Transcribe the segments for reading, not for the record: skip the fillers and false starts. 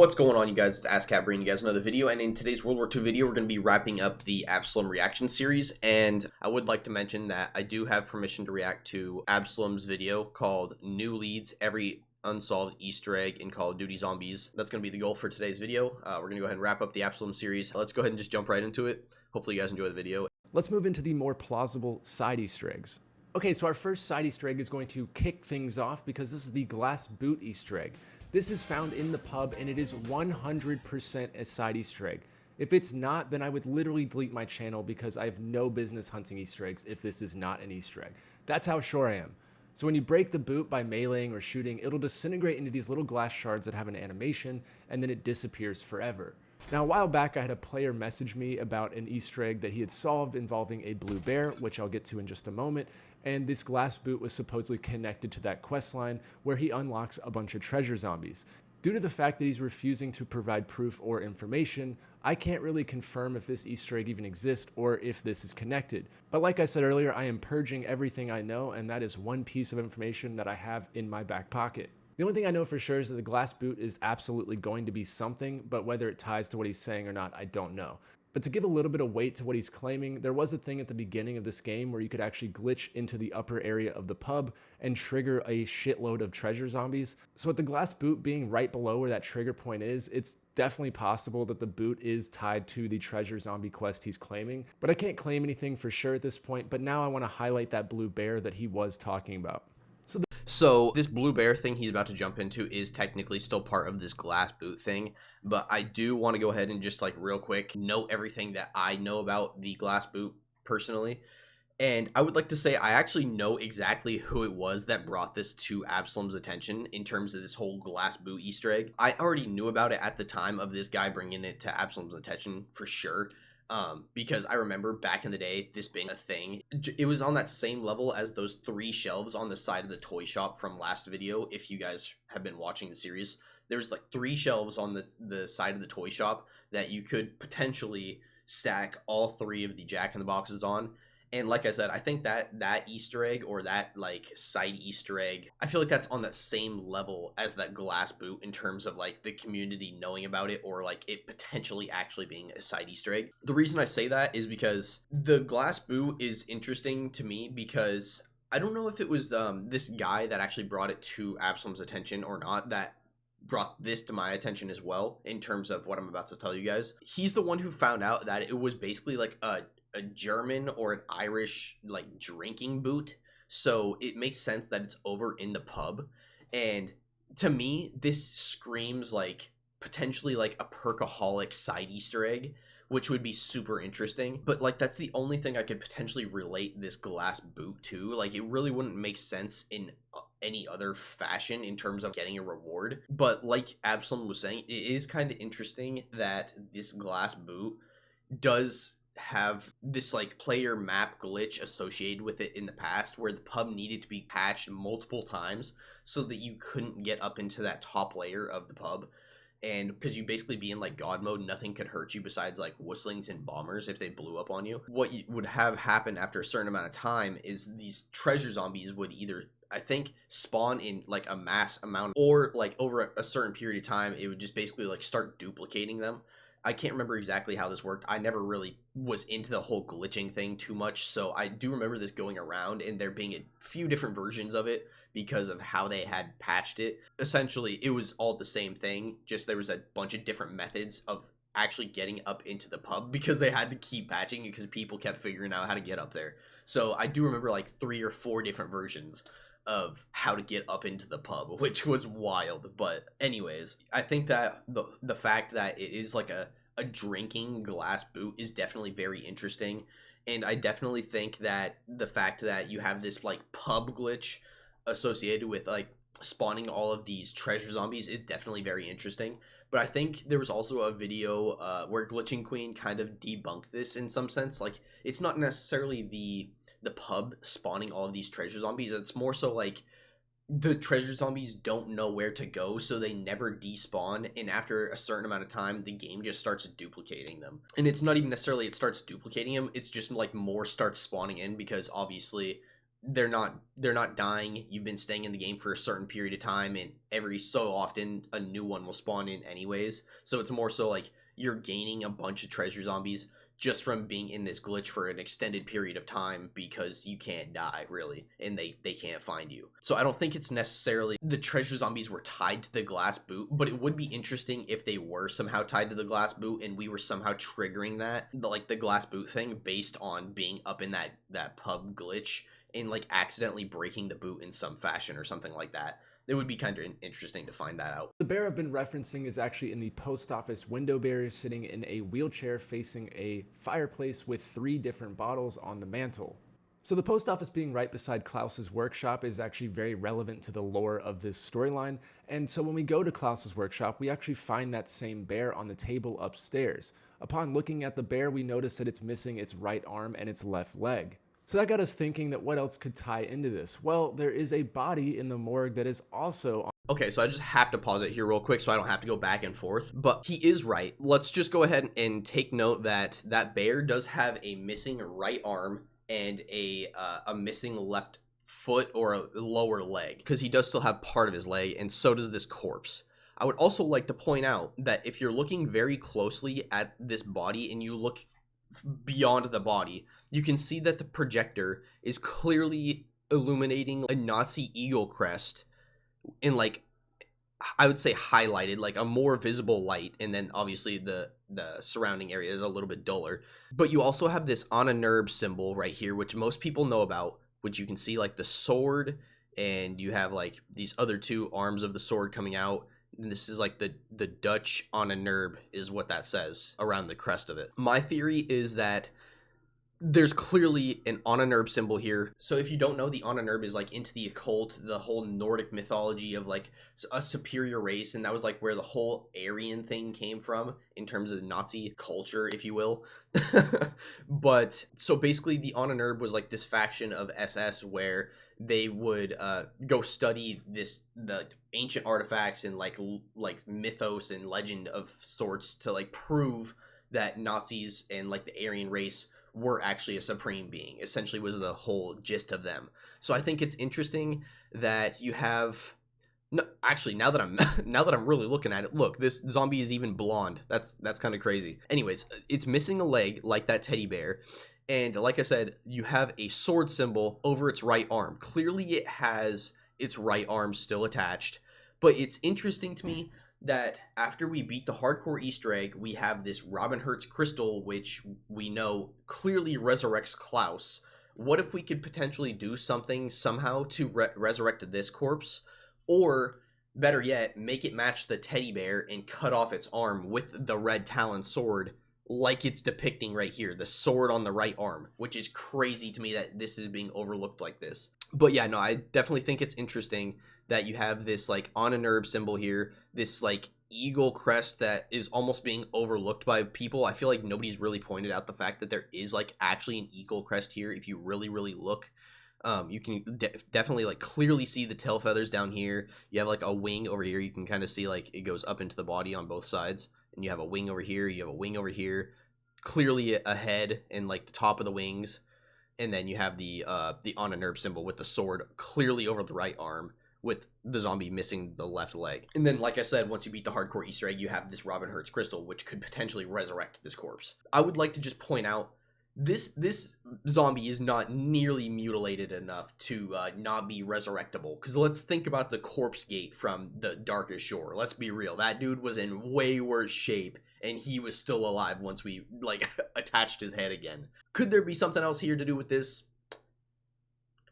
What's going on, you guys? It's AskCat bringing you guys another video, and in today's World War II video, we're going to be wrapping up the Absoulem reaction series. And I would like to mention that I do have permission to react to Absoulem's video called New Leads Every Unsolved Easter Egg in Call of Duty Zombies. That's going to be the goal for today's video. We're going to go ahead and wrap up the Absoulem series. Let's go ahead and just jump right into it. Hopefully you guys enjoy the video. Let's move into the more plausible side Easter eggs. Okay, so our first side Easter egg is going to kick things off because this is the glass boot Easter egg. This is found in the pub and it is 100% a side Easter egg. If it's not, then I would literally delete my channel because I have no business hunting Easter eggs if this is not an Easter egg. That's how sure I am. So when you break the boot by meleeing or shooting, it'll disintegrate into these little glass shards that have an animation and then it disappears forever. Now, a while back, I had a player message me about an Easter egg that he had solved involving a blue bear, which I'll get to in just a moment, and this glass boot was supposedly connected to that quest line where he unlocks a bunch of treasure zombies. Due to the fact that he's refusing to provide proof or information, I can't really confirm if this Easter egg even exists or if this is connected. But like I said earlier, I am purging everything I know, and that is one piece of information that I have in my back pocket. The only thing I know for sure is that the glass boot is absolutely going to be something, but whether it ties to what he's saying or not, I don't know. But to give a little bit of weight to what he's claiming, there was a thing at the beginning of this game where you could actually glitch into the upper area of the pub and trigger a shitload of treasure zombies. So with the glass boot being right below where that trigger point is, it's definitely possible that the boot is tied to the treasure zombie quest he's claiming. But I can't claim anything for sure at this point, but now I want to highlight that blue bear that he was talking about. So this blue bear thing he's about to jump into is technically still part of this glass boot thing, but I do want to go ahead and just like real quick note everything that I know about the glass boot personally. And I would like to say I actually know exactly who it was that brought this to Absoulem's attention in terms of this whole glass boot Easter egg. I already knew about it at the time of this guy bringing it to Absoulem's attention for sure. Because I remember back in the day this being a thing. It was on that same level as those 3 shelves on the side of the toy shop from last video. If you guys have been watching the series, there was like 3 shelves on the side of the toy shop that you could potentially stack all 3 of the Jack-in-the-Boxes on. And like I said, I think that Easter egg or that like side Easter egg, I feel like that's on that same level as that glass boot in terms of like the community knowing about it or like it potentially actually being a side Easter egg. The reason I say that is because the glass boot is interesting to me because I don't know if it was this guy that actually brought it to Absoulem's attention or not that brought this to my attention as well in terms of what I'm about to tell you guys. He's the one who found out that it was basically like a German or an Irish like drinking boot, so it makes sense that it's over in the pub. And to me this screams like potentially like a perkaholic side Easter egg, which would be super interesting. But like that's the only thing I could potentially relate this glass boot to. Like it really wouldn't make sense in any other fashion in terms of getting a reward. But like Absoulem was saying, it is kind of interesting that this glass boot does have this like player map glitch associated with it in the past where the pub needed to be patched multiple times so that you couldn't get up into that top layer of the pub. And because you basically be in like God mode, nothing could hurt you besides like whistlings and bombers if they blew up on you. What would have happened after a certain amount of time is these treasure zombies would either, I think, spawn in like a mass amount or like over a certain period of time it would just basically like start duplicating them. I can't remember exactly how this worked. I never really was into the whole glitching thing too much, so I do remember this going around and there being a few different versions of it because of how they had patched it. Essentially, it was all the same thing, just there was a bunch of different methods of actually getting up into the pub because they had to keep patching it because people kept figuring out how to get up there. So I do remember like 3 or 4 different versions of how to get up into the pub, which was wild. But anyways, I think that the fact that it is like a drinking glass boot is definitely very interesting. And I definitely think that the fact that you have this like pub glitch associated with like spawning all of these treasure zombies is definitely very interesting. But I think there was also a video where Glitching Queen kind of debunked this in some sense. Like it's not necessarily the pub spawning all of these treasure zombies. It's more so like the treasure zombies don't know where to go, so they never despawn, and after a certain amount of time the game just starts duplicating them. And it's not even necessarily it starts duplicating them, it's just like more starts spawning in because obviously they're not dying. You've been staying in the game for a certain period of time, and every so often a new one will spawn in anyways. So it's more so like you're gaining a bunch of treasure zombies just from being in this glitch for an extended period of time because you can't die really, and they can't find you. So I don't think it's necessarily the treasure zombies were tied to the glass boot, but it would be interesting if they were somehow tied to the glass boot and we were somehow triggering that, like the glass boot thing, based on being up in that pub glitch and like accidentally breaking the boot in some fashion or something like that. It would be kind of interesting to find that out. The bear I've been referencing is actually in the post office window bear, sitting in a wheelchair facing a fireplace with 3 different bottles on the mantle. So the post office being right beside Klaus's workshop is actually very relevant to the lore of this storyline, and so when we go to Klaus's workshop, we actually find that same bear on the table upstairs. Upon looking at the bear, we notice that it's missing its right arm and its left leg. So that got us thinking that what else could tie into this? Well, there is a body in the morgue that is also on. Okay, so I just have to pause it here real quick so I don't have to go back and forth. But he is right. Let's just go ahead and take note that that bear does have a missing right arm and a missing left foot or a lower leg, because he does still have part of his leg, and so does this corpse. I would also like to point out that if you're looking very closely at this body and you look beyond the body, you can see that the projector is clearly illuminating a Nazi eagle crest in, like, I would say highlighted, like a more visible light, and then obviously the surrounding area is a little bit duller. But you also have this on a nerb symbol right here, which most people know about, which you can see like the sword, and you have like these other 2 arms of the sword coming out. And this is like the Dutch on a nerb is what that says around the crest of it. My theory is that there's clearly an Onanurb symbol here. So if you don't know, the Onanurb is like into the occult, the whole Nordic mythology of like a superior race, and that was like where the whole Aryan thing came from in terms of Nazi culture, if you will. But so basically the Onanurb was like this faction of SS where they would go study the ancient artifacts and like mythos and legend of sorts to like prove that Nazis and like the Aryan race were actually a supreme being, essentially was the whole gist of them. So I think it's interesting that you have, no, actually, now that I'm really looking at it, look, this zombie is even blonde. That's kind of crazy. Anyways, it's missing a leg like that teddy bear, and like I said, you have a sword symbol over its right arm. Clearly it has its right arm still attached, but it's interesting to me that after we beat the hardcore Easter egg, we have this Robin Hertz crystal, which we know clearly resurrects Klaus. What if we could potentially do something somehow to resurrect this corpse? Or, better yet, make it match the teddy bear and cut off its arm with the red talon sword, like it's depicting right here, the sword on the right arm, which is crazy to me that this is being overlooked like this. But yeah, no, I definitely think it's interesting that you have this like on a nerve symbol here, this like eagle crest that is almost being overlooked by people. I feel like nobody's really pointed out the fact that there is like actually an eagle crest here. If you really look, you can definitely like clearly see the tail feathers down here. You have like a wing over here. You can kind of see like it goes up into the body on both sides, and you have a wing over here. You have a wing over here, clearly a head and like the top of the wings, and then you have the on a nerve symbol with the sword clearly over the right arm, with the zombie missing the left leg. And then, like I said, once you beat the hardcore Easter egg, you have this Robin Hertz crystal, which could potentially resurrect this corpse. I would like to just point out, this zombie is not nearly mutilated enough to not be resurrectable. Because let's think about the corpse gate from the Darkest Shore. Let's be real. That dude was in way worse shape, and he was still alive once we, like, attached his head again. Could there be something else here to do with this?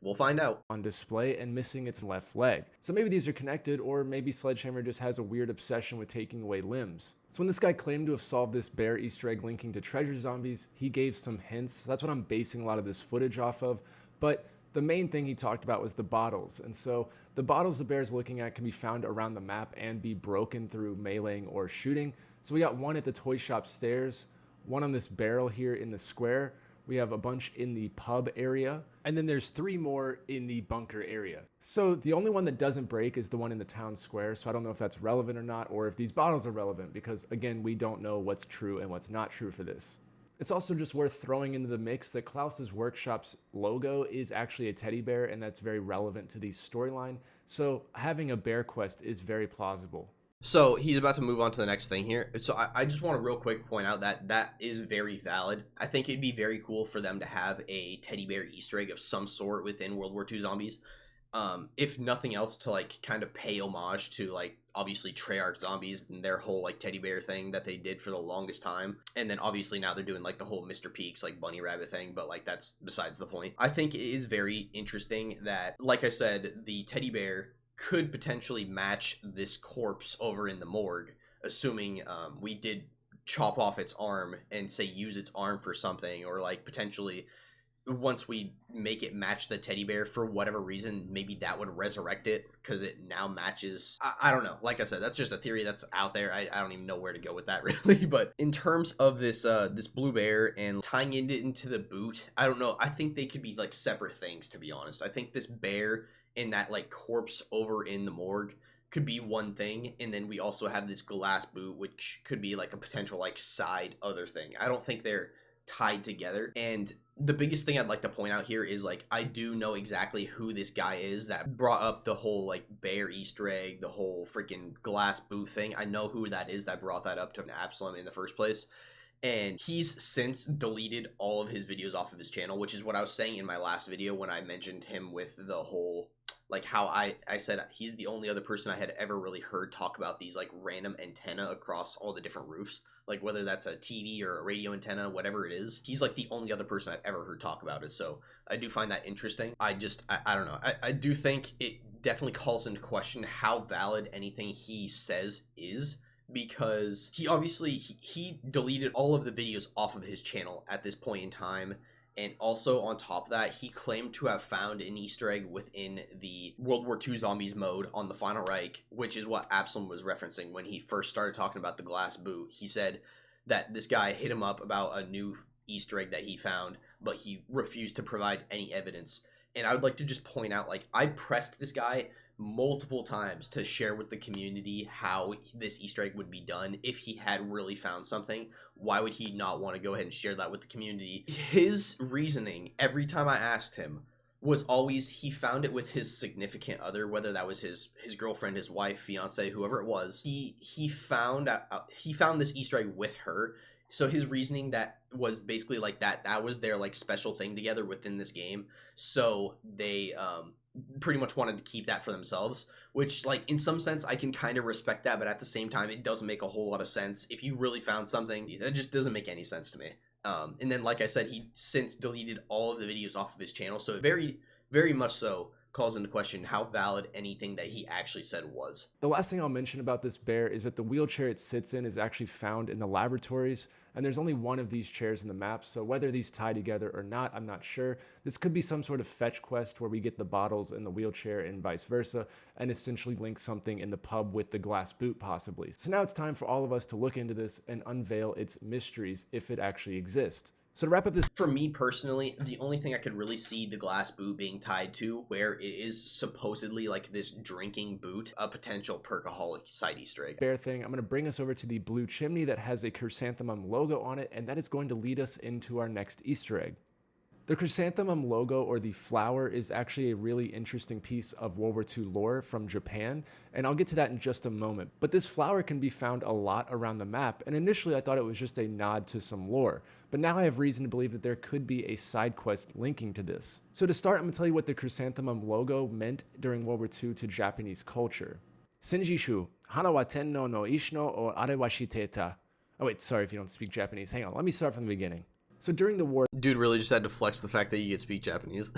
We'll find out. On display and missing its left leg. So maybe these are connected, or maybe Sledgehammer just has a weird obsession with taking away limbs. So when this guy claimed to have solved this bear Easter egg linking to treasure zombies, he gave some hints. That's what I'm basing a lot of this footage off of. But the main thing he talked about was the bottles. And so the bottles the bear's looking at can be found around the map and be broken through meleeing or shooting. So we got one at the toy shop stairs, one on this barrel here in the square. We have a bunch in the pub area, and then there's 3 more in the bunker area. So the only one that doesn't break is the one in the town square, so I don't know if that's relevant or not, or if these bottles are relevant, because again, we don't know what's true and what's not true for this. It's also just worth throwing into the mix that Klaus's Workshop's logo is actually a teddy bear, and that's very relevant to the storyline. So having a bear quest is very plausible. So he's about to move on to the next thing here. So I just want to real quick point out that that is very valid. I think it'd be very cool for them to have a teddy bear Easter egg of some sort within World War II Zombies. If nothing else, to like kind of pay homage to like obviously Treyarch Zombies and their whole like teddy bear thing that they did for the longest time. And then obviously now they're doing like the whole Mr. Peaks like bunny rabbit thing, but like that's besides the point. I think it is very interesting that, like I said, the teddy bear could potentially match this corpse over in the morgue, assuming we did chop off its arm and say use its arm for something, or like potentially once we make it match the teddy bear for whatever reason, maybe that would resurrect it because it now matches. I don't know. Like I said, that's just a theory that's out there. I don't even know where to go with that really. But in terms of this this blue bear and tying it into the boot, I don't know. I think they could be like separate things, to be honest. I think this bear and that like corpse over in the morgue could be one thing, and then we also have this glass boot, which could be like a potential like side other thing. I don't think they're tied together. And the biggest thing I'd like to point out here is like I do know exactly who this guy is that brought up the whole like bear Easter egg, the whole freaking glass boot thing. I know who that is that brought that up to Absoulem in the first place. And he's since deleted all of his videos off of his channel, which is what I was saying in my last video when I mentioned him with the whole, like how I said he's the only other person I had ever really heard talk about these like random antenna across all the different roofs, like whether that's a TV or a radio antenna, whatever it is. He's like the only other person I've ever heard talk about it. So I do find that interesting. I don't know. I do think it definitely calls into question how valid anything he says is, because he obviously he deleted all of the videos off of his channel at this point in time. And also on top of that, he claimed to have found an Easter egg within the World War II Zombies mode on the Final Reich, which is what Absoulem was referencing when he first started talking about the glass boot. He said that this guy hit him up about a new Easter egg that he found, but he refused to provide any evidence. And I would like to just point out, like, I pressed this guy multiple times to share with the community how this Easter egg would be done if he had really found something. Why would he not want to go ahead and share that with the community? His reasoning every time I asked him was always he found it with his significant other, whether that was his girlfriend, his wife, fiance, whoever it was. He found this Easter egg with her. So his reasoning that was basically like that was their like special thing together within this game. So they pretty much wanted to keep that for themselves, which like in some sense I can kind of respect that, but at the same time it doesn't make a whole lot of sense. If you really found something, that just doesn't make any sense to me. And then like I said, he since deleted all of the videos off of his channel, so very, very much so calls into question how valid anything that he actually said was. The last thing I'll mention about this bear is that the wheelchair it sits in is actually found in the laboratories, and there's only one of these chairs in the map, so whether these tie together or not, I'm not sure. This could be some sort of fetch quest where we get the bottles in the wheelchair and vice versa, and essentially link something in the pub with the glass boot possibly. So now it's time for all of us to look into this and unveil its mysteries if it actually exists. So to wrap up this, for me personally, the only thing I could really see the glass boot being tied to, where it is supposedly like this drinking boot, a potential perkaholic side Easter egg. Bear thing, I'm going to bring us over to the blue chimney that has a chrysanthemum logo on it, and that is going to lead us into our next Easter egg. The chrysanthemum logo, or the flower, is actually a really interesting piece of World War II lore from Japan, and I'll get to that in just a moment. But this flower can be found a lot around the map, and initially I thought it was just a nod to some lore, but now I have reason to believe that there could be a side quest linking to this. So to start, I'm going to tell you what the chrysanthemum logo meant during World War II to Japanese culture. Senjishu, hana wa tenno no ishino o are wa shiteta. Oh wait, sorry if you don't speak Japanese. Hang on, let me start from the beginning. So during the war, dude really just had to flex the fact that you could speak Japanese.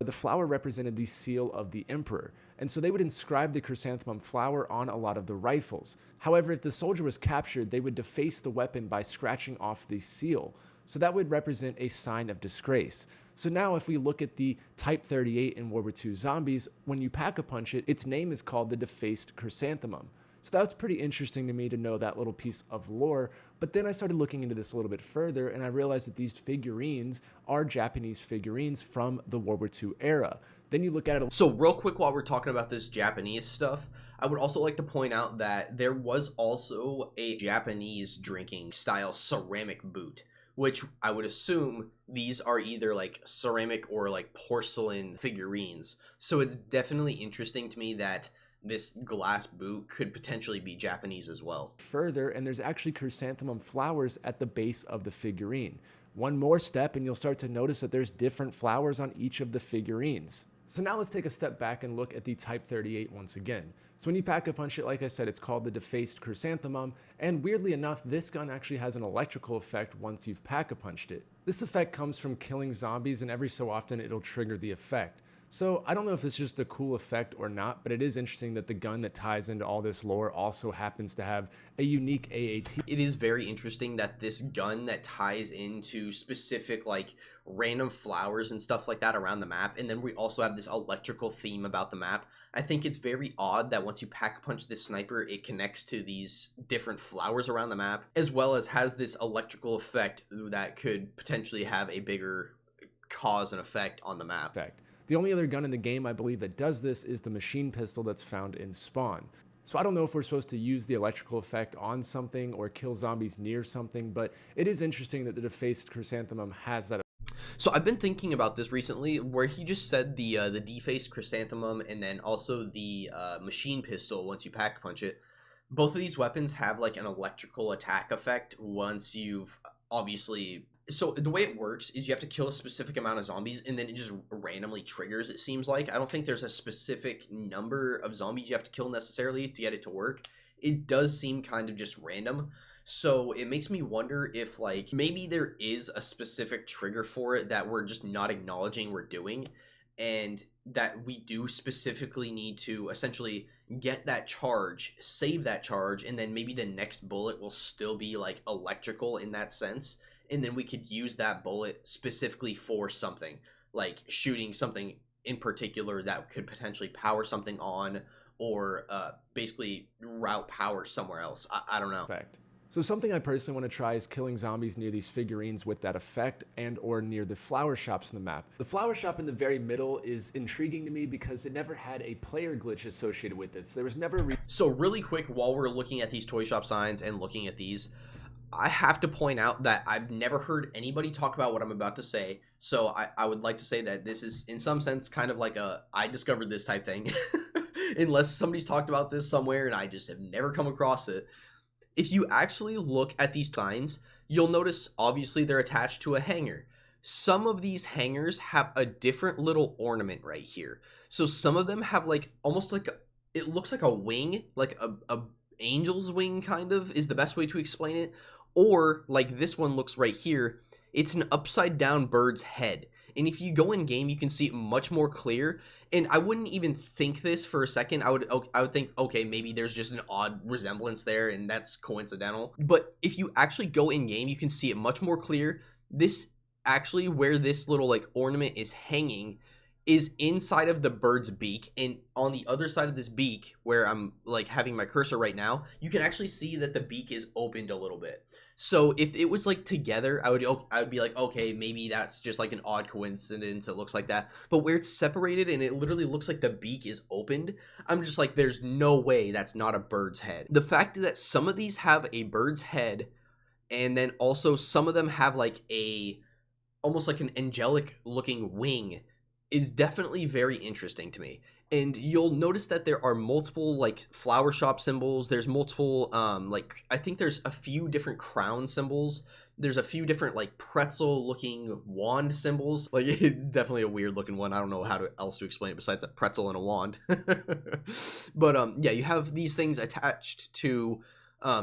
the flower represented the seal of the emperor, and so they would inscribe the chrysanthemum flower on a lot of the rifles. However, if the soldier was captured, they would deface the weapon by scratching off the seal. So that would represent a sign of disgrace. So now if we look at the Type 38 in World War II Zombies, when you pack-a-punch it, its name is called the defaced chrysanthemum. So that's pretty interesting to me to know that little piece of lore, but then I started looking into this a little bit further and I realized that these figurines are Japanese figurines from the World War II era. Then you look at it. So real quick, while we're talking about this Japanese stuff, I would also like to point out that there was also a Japanese drinking style ceramic boot, which I would assume these are either like ceramic or like porcelain figurines. So it's definitely interesting to me that this glass boot could potentially be Japanese as well. Further, and there's actually chrysanthemum flowers at the base of the figurine. One more step and you'll start to notice that there's different flowers on each of the figurines. So now let's take a step back and look at the Type 38 once again. So when you pack-a-punch it, like I said, it's called the defaced chrysanthemum, and weirdly enough, this gun actually has an electrical effect once you've pack-a-punched it. This effect comes from killing zombies, and every so often it'll trigger the effect. So I don't know if it's just a cool effect or not, but it is interesting that the gun that ties into all this lore also happens to have a unique AAT. It is very interesting that this gun that ties into specific like random flowers and stuff like that around the map, and then we also have this electrical theme about the map. I think it's very odd that once you pack punch this sniper, it connects to these different flowers around the map, as well as has this electrical effect that could potentially have a bigger cause and effect on the map. The only other gun in the game I believe that does this is the machine pistol that's found in Spawn. So I don't know if we're supposed to use the electrical effect on something or kill zombies near something, but it is interesting that the defaced chrysanthemum has that. So I've been thinking about this recently, where he just said the defaced chrysanthemum and then also the machine pistol once you pack punch it. Both of these weapons have like an electrical attack effect once you've obviously. So the way it works is you have to kill a specific amount of zombies and then it just randomly triggers, it seems like. I don't think there's a specific number of zombies you have to kill necessarily to get it to work. It does seem kind of just random. So it makes me wonder if like maybe there is a specific trigger for it that we're just not acknowledging we're doing, and that we do specifically need to essentially get that charge, save that charge, and then maybe the next bullet will still be like electrical in that sense. And then we could use that bullet specifically for something, like shooting something in particular that could potentially power something on, or basically route power somewhere else. I don't know. So something I personally want to try is killing zombies near these figurines with that effect, and or near the flower shops in the map. The flower shop in the very middle is intriguing to me because it never had a player glitch associated with it. So there was never So really quick, while we're looking at these toy shop signs and looking at these, I have to point out that I've never heard anybody talk about what I'm about to say. So I would like to say that this is in some sense kind of like a I discovered this type thing. Unless somebody's talked about this somewhere and I just have never come across it. If you actually look at these signs, you'll notice obviously they're attached to a hanger. Some of these hangers have a different little ornament right here. So some of them have like almost like it looks like a wing, like a angel's wing kind of is the best way to explain it. Or like this one looks right here, it's an upside down bird's head. And if you go in game, you can see it much more clear. And I wouldn't even think this for a second. I would think, okay, maybe there's just an odd resemblance there and that's coincidental. But if you actually go in game, you can see it much more clear. This actually, where this little like ornament is hanging, is inside of the bird's beak, and on the other side of this beak, where I'm like having my cursor right now, you can actually see that the beak is opened a little bit. So if it was like together, I would be like, okay, maybe that's just like an odd coincidence, it looks like that. But where it's separated and it literally looks like the beak is opened, I'm just like, there's no way that's not a bird's head. The fact that some of these have a bird's head, and then also some of them have like a almost like an angelic looking wing, is definitely very interesting to me. And you'll notice that there are multiple like flower shop symbols. There's multiple like I think there's a few different crown symbols. There's a few different like pretzel looking wand symbols. Like definitely a weird looking one. I don't know how else to explain it besides a pretzel and a wand. But yeah, you have these things attached to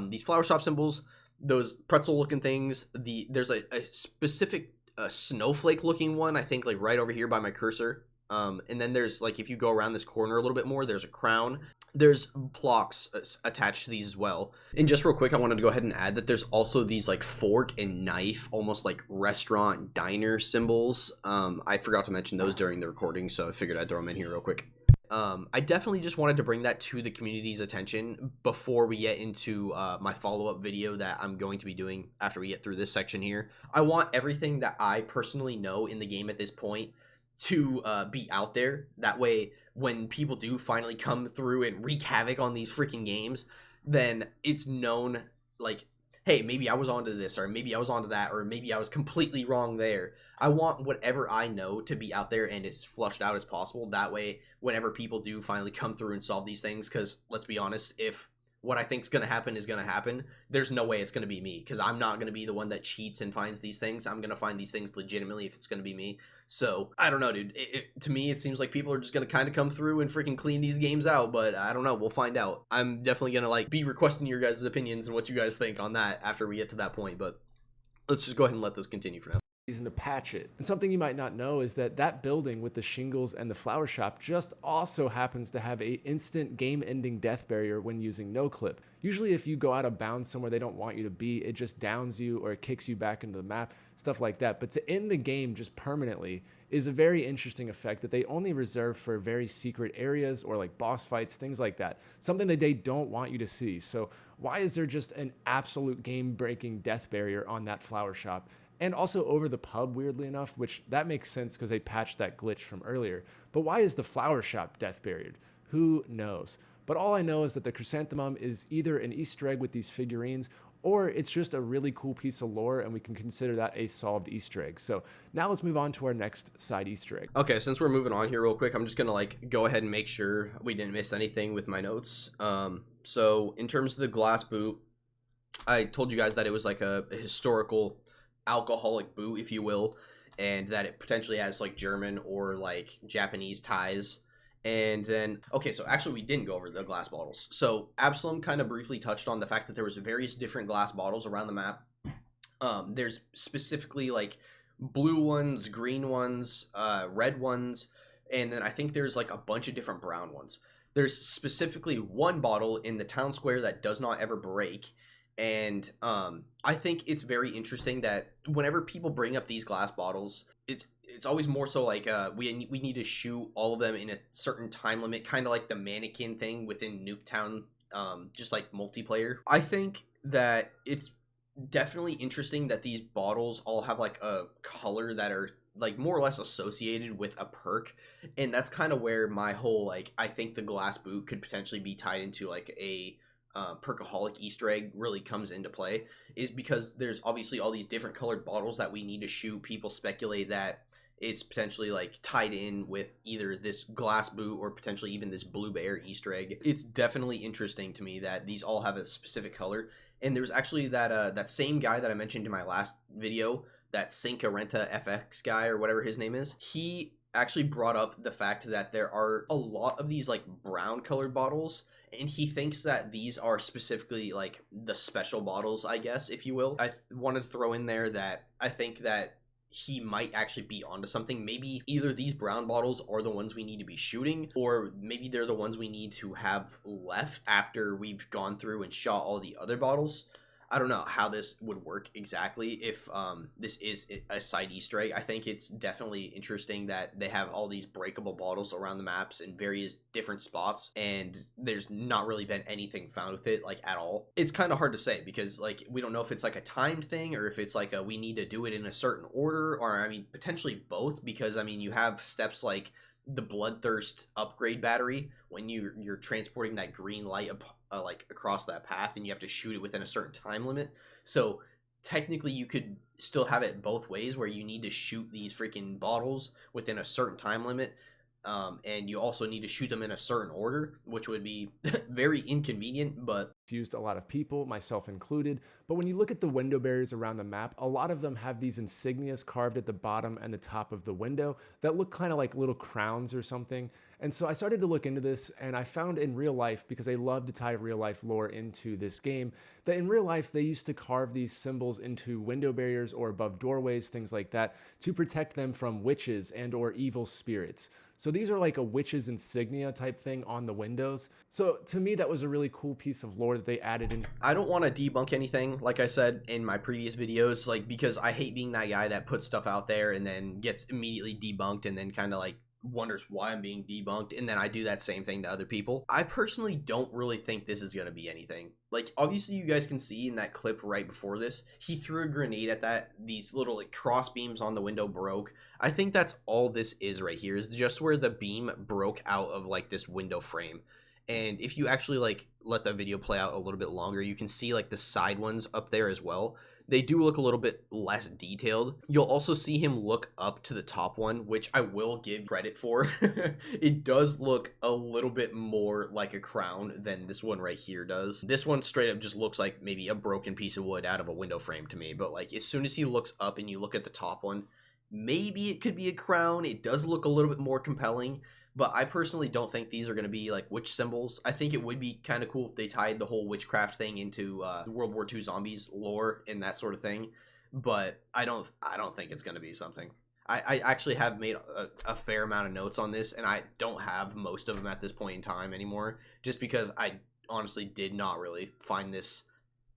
these flower shop symbols, those pretzel looking things. There's a specific snowflake looking one, I think, like right over here by my cursor. And then there's like, if you go around this corner a little bit more, there's a crown. There's blocks attached to these as well. And just real quick, I wanted to go ahead and add that there's also these like fork and knife, almost like restaurant diner symbols. I forgot to mention those during the recording, so I figured I'd throw them in here real quick. I definitely just wanted to bring that to the community's attention before we get into my follow-up video that I'm going to be doing after we get through this section here. I want everything that I personally know in the game at this point to be out there. That way, when people do finally come through and wreak havoc on these freaking games, then it's known, like, hey, maybe I was onto this, or maybe I was onto that, or maybe I was completely wrong there. I want whatever I know to be out there and as flushed out as possible. That way, whenever people do finally come through and solve these things, because let's be honest, if what I think is going to happen is going to happen, there's no way it's going to be me, because I'm not going to be the one that cheats and finds these things. I'm going to find these things legitimately if it's going to be me. So I don't know, dude. To me, it seems like people are just going to kind of come through and freaking clean these games out, but I don't know. We'll find out. I'm definitely going to like be requesting your guys' opinions and what you guys think on that after we get to that point, but let's just go ahead and let this continue for now. Reason to patch it. And something you might not know is that that building with the shingles and the flower shop just also happens to have a instant game-ending death barrier when using no clip. Usually if you go out of bounds somewhere they don't want you to be, it just downs you or it kicks you back into the map, stuff like that. But to end the game just permanently is a very interesting effect that they only reserve for very secret areas or like boss fights, things like that. Something that they don't want you to see. So why is there just an absolute game-breaking death barrier on that flower shop? And also over the pub, weirdly enough, which that makes sense because they patched that glitch from earlier. But why is the flower shop death barriered? Who knows? But all I know is that the chrysanthemum is either an Easter egg with these figurines, or it's just a really cool piece of lore, and we can consider that a solved Easter egg. So now let's move on to our next side Easter egg. Okay, since we're moving on here real quick, I'm just gonna like go ahead and make sure we didn't miss anything with my notes. So in terms of the glass boot, I told you guys that it was like a historical alcoholic boot, if you will, and that it potentially has like German or like Japanese ties. And then, okay, so actually we didn't go over the glass bottles. So Absoulem kind of briefly touched on the fact that there was various different glass bottles around the map. There's specifically like blue ones, green ones, red ones, and then I think there's like a bunch of different brown ones. There's specifically one bottle in the town square that does not ever break. And I think it's very interesting that whenever people bring up these glass bottles, it's always more so like we need to shoot all of them in a certain time limit, kind of like the mannequin thing within Nuketown, just like multiplayer. I think that it's definitely interesting that these bottles all have like a color that are like more or less associated with a perk, and that's kind of where my whole like I think the glass boot could potentially be tied into like a perkaholic Easter egg really comes into play, is because there's obviously all these different colored bottles that we need to shoot. People speculate that it's potentially like tied in with either this glass boot or potentially even this blue bear Easter egg. It's definitely interesting to me that these all have a specific color. And there's actually that same guy that I mentioned in my last video, that Cinca Renta FX guy or whatever his name is. He actually brought up the fact that there are a lot of these like brown colored bottles, and he thinks that these are specifically like the special bottles, I guess, if you will. I wanted to throw in there that I think that he might actually be onto something. Maybe either these brown bottles are the ones we need to be shooting, or maybe they're the ones we need to have left after we've gone through and shot all the other bottles. I don't know how this would work exactly if this is a side Easter egg. I think it's definitely interesting that they have all these breakable bottles around the maps in various different spots, and there's not really been anything found with it like at all. It's kind of hard to say because like we don't know if it's like a timed thing or if it's like we need to do it in a certain order, or I mean potentially both, because I mean you have steps like the bloodthirst upgrade battery when you're transporting that green light like across that path, and you have to shoot it within a certain time limit. So technically you could still have it both ways, where you need to shoot these freaking bottles within a certain time limit, and you also need to shoot them in a certain order, which would be very inconvenient, but confused a lot of people, myself included. But when you look at the window barriers around the map, a lot of them have these insignias carved at the bottom and the top of the window that look kind of like little crowns or something. And so I started to look into this, and I found in real life, because I love to tie real life lore into this game, that in real life they used to carve these symbols into window barriers or above doorways, things like that, to protect them from witches and or evil spirits. So these are like a witch's insignia type thing on the windows. So to me, that was a really cool piece of lore that they added in. I don't want to debunk anything, like I said in my previous videos, like because I hate being that guy that puts stuff out there and then gets immediately debunked and then kind of like wonders why I'm being debunked, and then I do that same thing to other people. I personally don't really think this is going to be anything. Like, obviously you guys can see in that clip right before this, he threw a grenade at that, these little like cross beams on the window broke. I think that's all this is right here, is just where the beam broke out of like this window frame. And if you actually like let the video play out a little bit longer, you can see like the side ones up there as well. They do look a little bit less detailed. You'll also see him look up to the top one, which I will give credit for. It does look a little bit more like a crown than this one right here does. This one straight up just looks like maybe a broken piece of wood out of a window frame to me. But like as soon as he looks up and you look at the top one, maybe it could be a crown. It does look a little bit more compelling. But I personally don't think these are going to be like witch symbols. I think it would be kind of cool if they tied the whole witchcraft thing into World War II zombies lore and that sort of thing. But I don't think it's going to be something. I actually have made a fair amount of notes on this, and I don't have most of them at this point in time anymore, just because I honestly did not really find this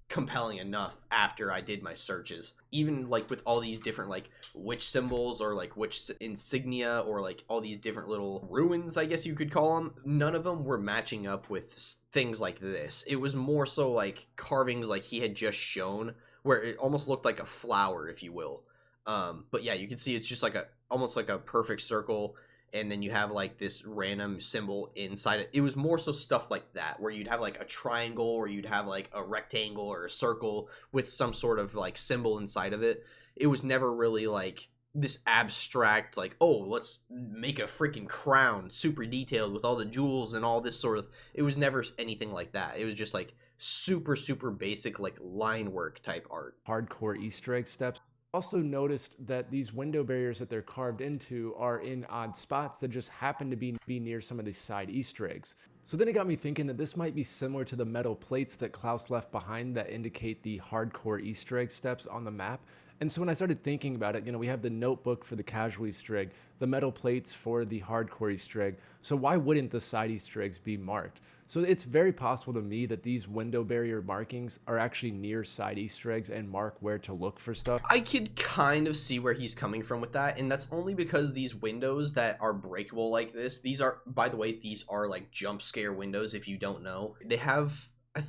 compelling enough after I did my searches. Even like with all these different like witch symbols or like witch insignia or like all these different little ruins, I guess you could call them, none of them were matching up with things like this. It was more so like carvings like he had just shown, where it almost looked like a flower, if you will. But yeah, you can see it's just like almost like a perfect circle, and then you have like this random symbol inside it. It was more so stuff like that, where you'd have like a triangle, or you'd have like a rectangle or a circle with some sort of like symbol inside of it. It was never really like this abstract, like, oh, let's make a freaking crown super detailed with all the jewels and all this sort of. It was never anything like that. It was just like super basic, like line work type art. Hardcore Easter egg steps. Also noticed that these window barriers that they're carved into are in odd spots that just happen to be near some of these side Easter eggs. So then it got me thinking that this might be similar to the metal plates that Klaus left behind that indicate the hardcore Easter egg steps on the map. And so when I started thinking about it, we have the notebook for the casual Easter egg, the metal plates for the hardcore Easter egg. So why wouldn't the side Easter eggs be marked? So it's very possible to me that these window barrier markings are actually near side Easter eggs and mark where to look for stuff. I could kind of see where he's coming from with that, and that's only because these windows that are breakable like this, these are, by the way, these are like jump scare windows, if you don't know. They have, I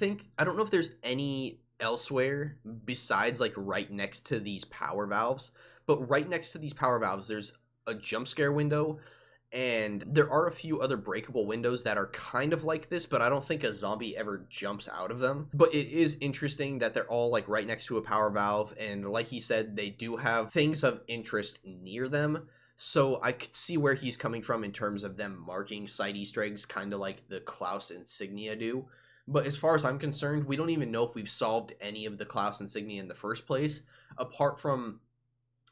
don't know if there's any elsewhere besides like right next to these power valves, but right next to these power valves, there's a jump scare window. And there are a few other breakable windows that are kind of like this, but I don't think a zombie ever jumps out of them. But it is interesting that they're all like right next to a power valve, and like he said, they do have things of interest near them. So I could see where he's coming from in terms of them marking side Easter eggs, kind of like the Klaus insignia do. But as far as I'm concerned, we don't even know if we've solved any of the Klaus insignia in the first place, apart from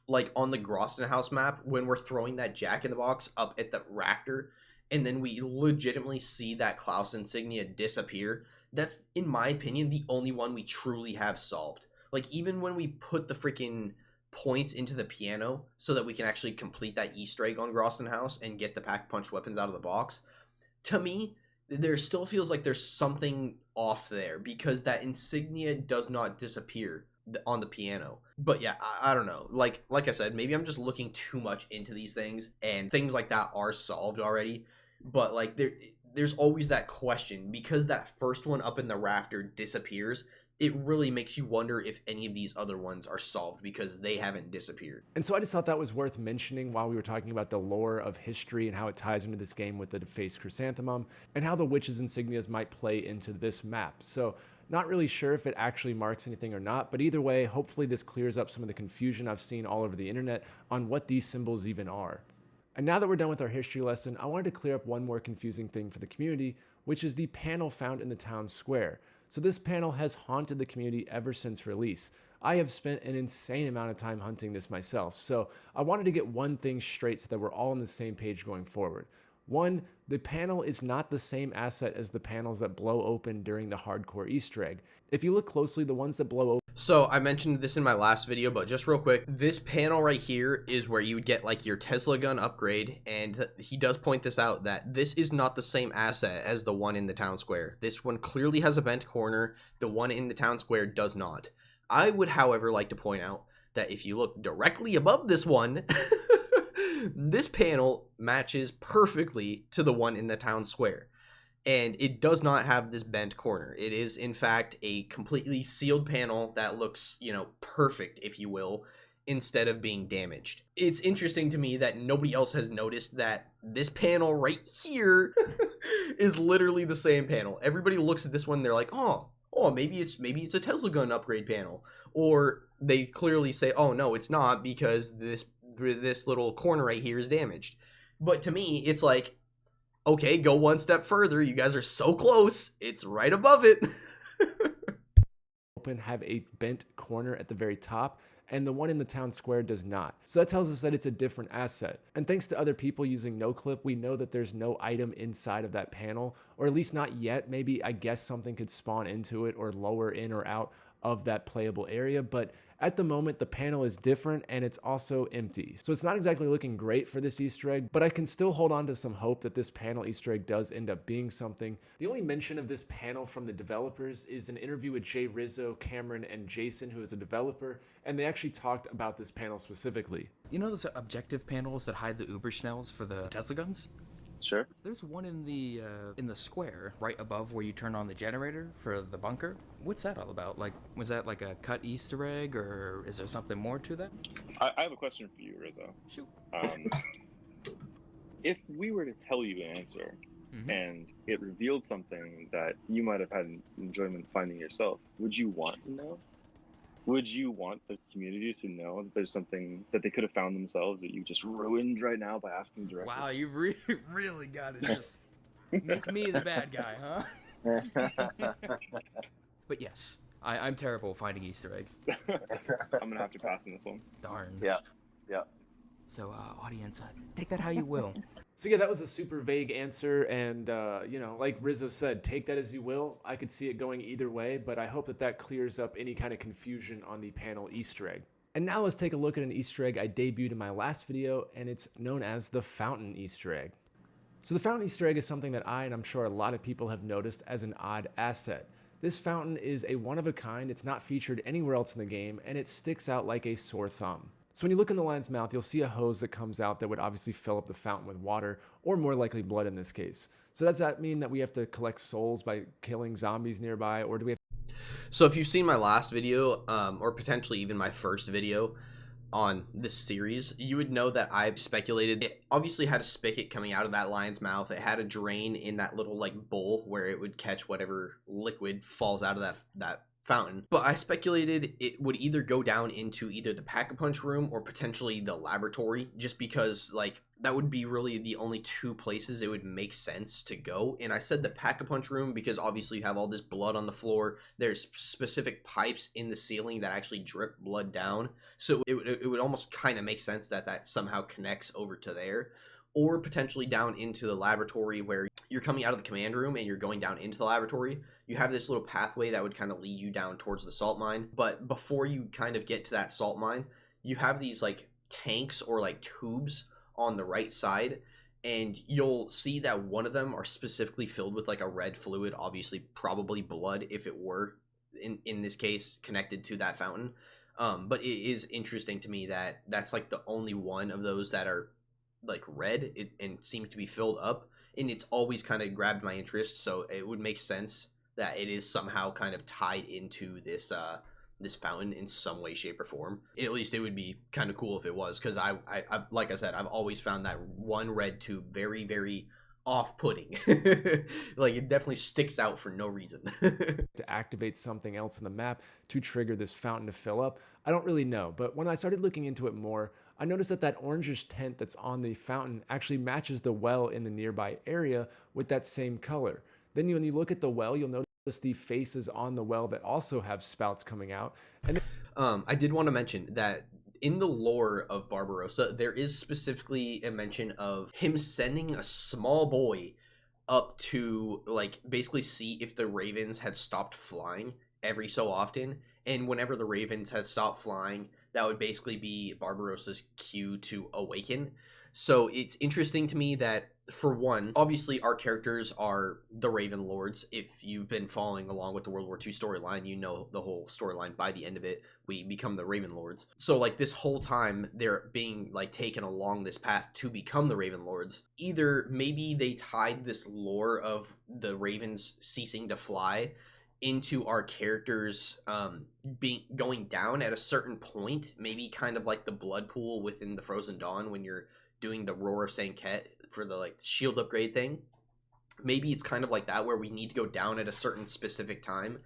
like on the Groston House map, when we're throwing that Jack in the Box up at the rafter, and then we legitimately see that Klaus insignia disappear. That's, in my opinion, the only one we truly have solved. Like, even when we put the freaking points into the piano so that we can actually complete that Easter egg on Groston House and get the pack-punch weapons out of the box, to me, there still feels like there's something off there, because that insignia does not disappear on the piano. But yeah, I don't know, like I said, maybe I'm just looking too much into these things, and things like that are solved already, but like there's always that question, because that first one up in the rafter disappears. It really makes you wonder if any of these other ones are solved, because they haven't disappeared. And so I just thought that was worth mentioning while we were talking about the lore of history and how it ties into this game with the defaced chrysanthemum, and how the witches' insignias might play into this map. So not really sure if it actually marks anything or not, but either way, hopefully this clears up some of the confusion I've seen all over the internet on what these symbols even are. And now that we're done with our history lesson, I wanted to clear up one more confusing thing for the community, which is the panel found in the town square. So this panel has haunted the community ever since release. I have spent an insane amount of time hunting this myself, so I wanted to get one thing straight so that we're all on the same page going forward. One, the panel is not the same asset as the panels that blow open during the hardcore Easter egg. If you look closely, the ones that blow open. So I mentioned this in my last video, but just real quick, this panel right here is where you would get like your Tesla gun upgrade, and he does point this out, that this is not the same asset as the one in the town square. This one clearly has a bent corner, the one in the town square does not. I would, however, like to point out that if you look directly above this one, this panel matches perfectly to the one in the town square. And it does not have this bent corner. It is, in fact, a completely sealed panel that looks, perfect, if you will. instead of being damaged. It's interesting to me that nobody else has noticed that this panel right here is literally the same panel. Everybody looks at this one and they're like, oh, maybe it's a Tesla gun upgrade panel. Or they clearly say, oh no, it's not, because this little corner right here is damaged. But to me, it's like, okay, go one step further. You guys are so close. It's right above it. Have a bent corner at the very top, and the one in the town square does not. So that tells us that it's a different asset. And thanks to other people using NoClip, we know that there's no item inside of that panel, or at least not yet. Maybe, I guess, something could spawn into it or lower in or out of that playable area, but at the moment the panel is different and it's also empty. So it's not exactly looking great for this Easter egg, but I can still hold on to some hope that this panel Easter egg does end up being something. The only mention of this panel from the developers is an interview with Jay Rizzo, Cameron, and Jason, who is a developer, and they actually talked about this panel specifically. You know those objective panels that hide the Uber Schnells for the Tesla guns? Sure. There's one in the square right above where you turn on the generator for the bunker. What's that all about? Like, was that like a cut Easter egg, or is there something more to that? I have a question for you, Rizzo. Shoot. If we were to tell you an answer and it revealed something that you might have had enjoyment finding yourself, would you want to know? Would you want the community to know that there's something that they could have found themselves that you just ruined right now by asking directly? Wow, you really got it. Just make me the bad guy, huh? But yes, I'm terrible at finding Easter eggs. I'm gonna have to pass on this one. Darn. Yeah. So, audience, take that how you will. So yeah, that was a super vague answer, and you know, like Rizzo said, take that as you will. I could see it going either way, but I hope that that clears up any kind of confusion on the panel Easter egg. And now let's take a look at an Easter egg I debuted in my last video, and it's known as the Fountain Easter egg. So the Fountain Easter egg is something that I, and I'm sure a lot of people, have noticed as an odd asset. This fountain is a one of a kind, it's not featured anywhere else in the game, and it sticks out like a sore thumb. So when you look in the lion's mouth, you'll see a hose that comes out that would obviously fill up the fountain with water, or more likely blood in this case. So does that mean that we have to collect souls by killing zombies nearby, or do we have... So if you've seen my last video, or potentially even my first video on this series, you would know that I've speculated it obviously had a spigot coming out of that lion's mouth. It had a drain in that little like bowl where it would catch whatever liquid falls out of that fountain. But I speculated it would either go down into either the Pack-a-Punch room or potentially the laboratory, just because like that would be really the only two places it would make sense to go. And I said the Pack-a-Punch room because obviously you have all this blood on the floor. There's specific pipes in the ceiling that actually drip blood down, so it would almost kind of make sense that that somehow connects over to there. Or potentially down into the laboratory where you're coming out of the command room and you're going down into the laboratory. You have this little pathway that would kind of lead you down towards the salt mine. But before you kind of get to that salt mine, you have these like tanks or like tubes on the right side. And you'll see that one of them are specifically filled with like a red fluid, obviously probably blood if it were, in this case, connected to that fountain. But it is interesting to me that that's like the only one of those that are like red and seem to be filled up, and it's always kind of grabbed my interest, so it would make sense that it is somehow kind of tied into this this fountain in some way, shape, or form. At least it would be kind of cool if it was, because I like I said, I've always found that one red tube very, very off-putting. Like it definitely sticks out for no reason. to activate something else in the map to trigger this fountain to fill up? I don't really know, but when I started looking into it more, I noticed that that orangish tint that's on the fountain actually matches the well in the nearby area with that same color. Then when you look at the well, you'll notice the faces on the well that also have spouts coming out. And I did want to mention that in the lore of Barbarossa, there is specifically a mention of him sending a small boy up to like basically see if the ravens had stopped flying every so often. And whenever the ravens had stopped flying, that would basically be Barbarossa's cue to awaken. So it's interesting to me that, for one, obviously our characters are the Raven Lords. If you've been following along with the World War II storyline, you know the whole storyline. By the end of it, we become the Raven Lords. So like this whole time they're being like taken along this path to become the Raven Lords. Either maybe they tied this lore of the ravens ceasing to fly into our characters being going down at a certain point, maybe kind of like the blood pool within the Frozen Dawn when you're doing the Roar of Sanket for the like shield upgrade thing. Maybe it's kind of like that where we need to go down at a certain specific time,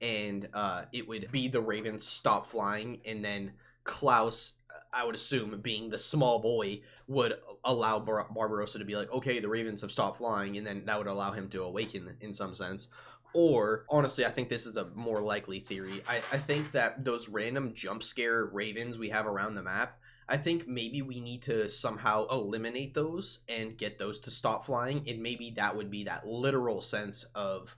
and it would be the ravens stop flying, and then Klaus, I would assume, being the small boy, would allow Barbarossa to be like, okay, the ravens have stopped flying, and then that would allow him to awaken in some sense. Or, honestly, I think this is a more likely theory. I think that those random jump scare ravens we have around the map, I think maybe we need to somehow eliminate those and get those to stop flying, and maybe that would be that literal sense of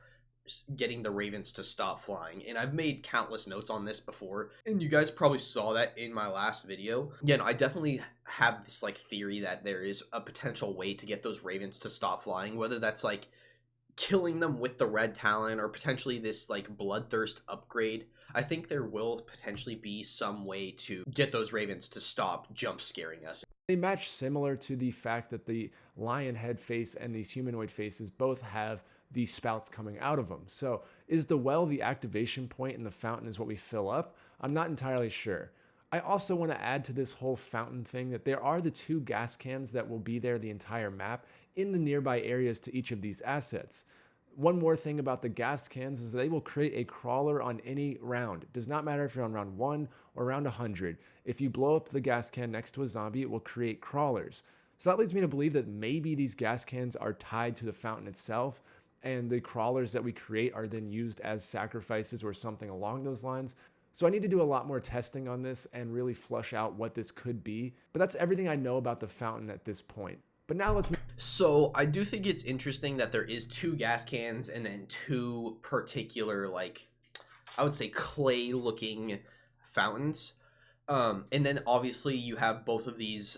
getting the ravens to stop flying. And I've made countless notes on this before, and you guys probably saw that in my last video. Yeah, no, I definitely have this like theory that there is a potential way to get those ravens to stop flying, whether that's like killing them with the red talon or potentially this like bloodthirst upgrade. I think there will potentially be some way to get those ravens to stop jump scaring us. They match similar to the fact that the lion head face and these humanoid faces both have these spouts coming out of them. So is the well the activation point and the fountain is what we fill up? I'm not entirely sure. I also want to add to this whole fountain thing that there are the 2 gas cans that will be there the entire map in the nearby areas to each of these assets. One more thing about the gas cans is they will create a crawler on any round. It does not matter if you're on round 1 or round 100. If you blow up the gas can next to a zombie, it will create crawlers. So that leads me to believe that maybe these gas cans are tied to the fountain itself, and the crawlers that we create are then used as sacrifices or something along those lines. So I need to do a lot more testing on this and really flush out what this could be. But that's everything I know about the fountain at this point. But now let's... So I do think it's interesting that there is 2 gas cans and then 2 particular, like, I would say clay looking fountains. And then obviously you have both of these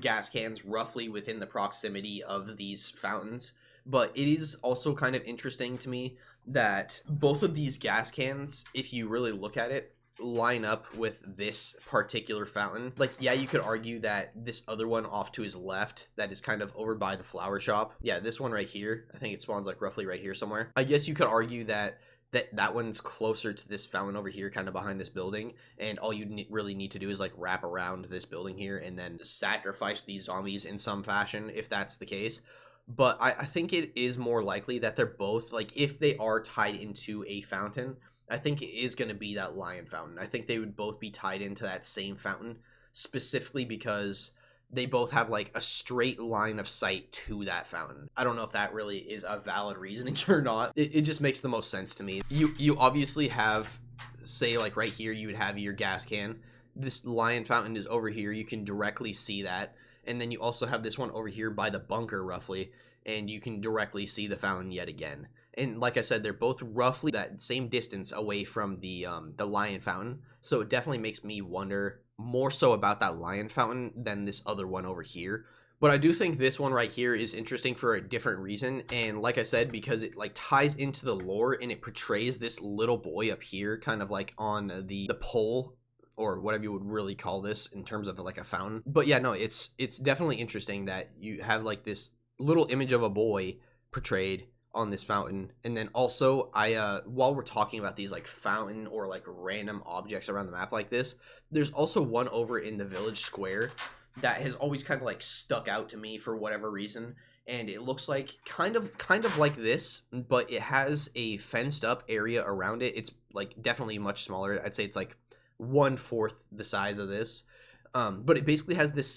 gas cans roughly within the proximity of these fountains. But it is also kind of interesting to me that both of these gas cans, if you really look at it, line up with this particular fountain. Like, yeah, you could argue that this other one off to his left that is kind of over by the flower shop, yeah, this one right here, I think it spawns like roughly right here somewhere. I guess you could argue that that one's closer to this fountain over here, kind of behind this building, and all you really need to do is like wrap around this building here and then sacrifice these zombies in some fashion if that's the case. But I think it is more likely that they're both, like, if they are tied into a fountain, I think it is going to be that lion fountain. I think they would both be tied into that same fountain, specifically because they both have, like, a straight line of sight to that fountain. I don't know if that really is a valid reasoning or not. It just makes the most sense to me. You obviously have, say, like, right here, you would have your gas can. This lion fountain is over here. You can directly see that. And then you also have this one over here by the bunker, roughly, and you can directly see the fountain yet again. And like I said, they're both roughly that same distance away from the lion fountain. So it definitely makes me wonder more so about that lion fountain than this other one over here. But I do think this one right here is interesting for a different reason. And like I said, because it like ties into the lore and it portrays this little boy up here kind of like on the pole, or whatever you would really call this in terms of like a fountain. But yeah, no, it's definitely interesting that you have like this little image of a boy portrayed on this fountain. And then also while we're talking about these like fountain or like random objects around the map like this, there's also one over in the village square that has always kind of like stuck out to me for whatever reason. And it looks like kind of like this, but it has a fenced up area around it. It's like definitely much smaller. I'd say it's like 1/4 the size of this, but it basically has this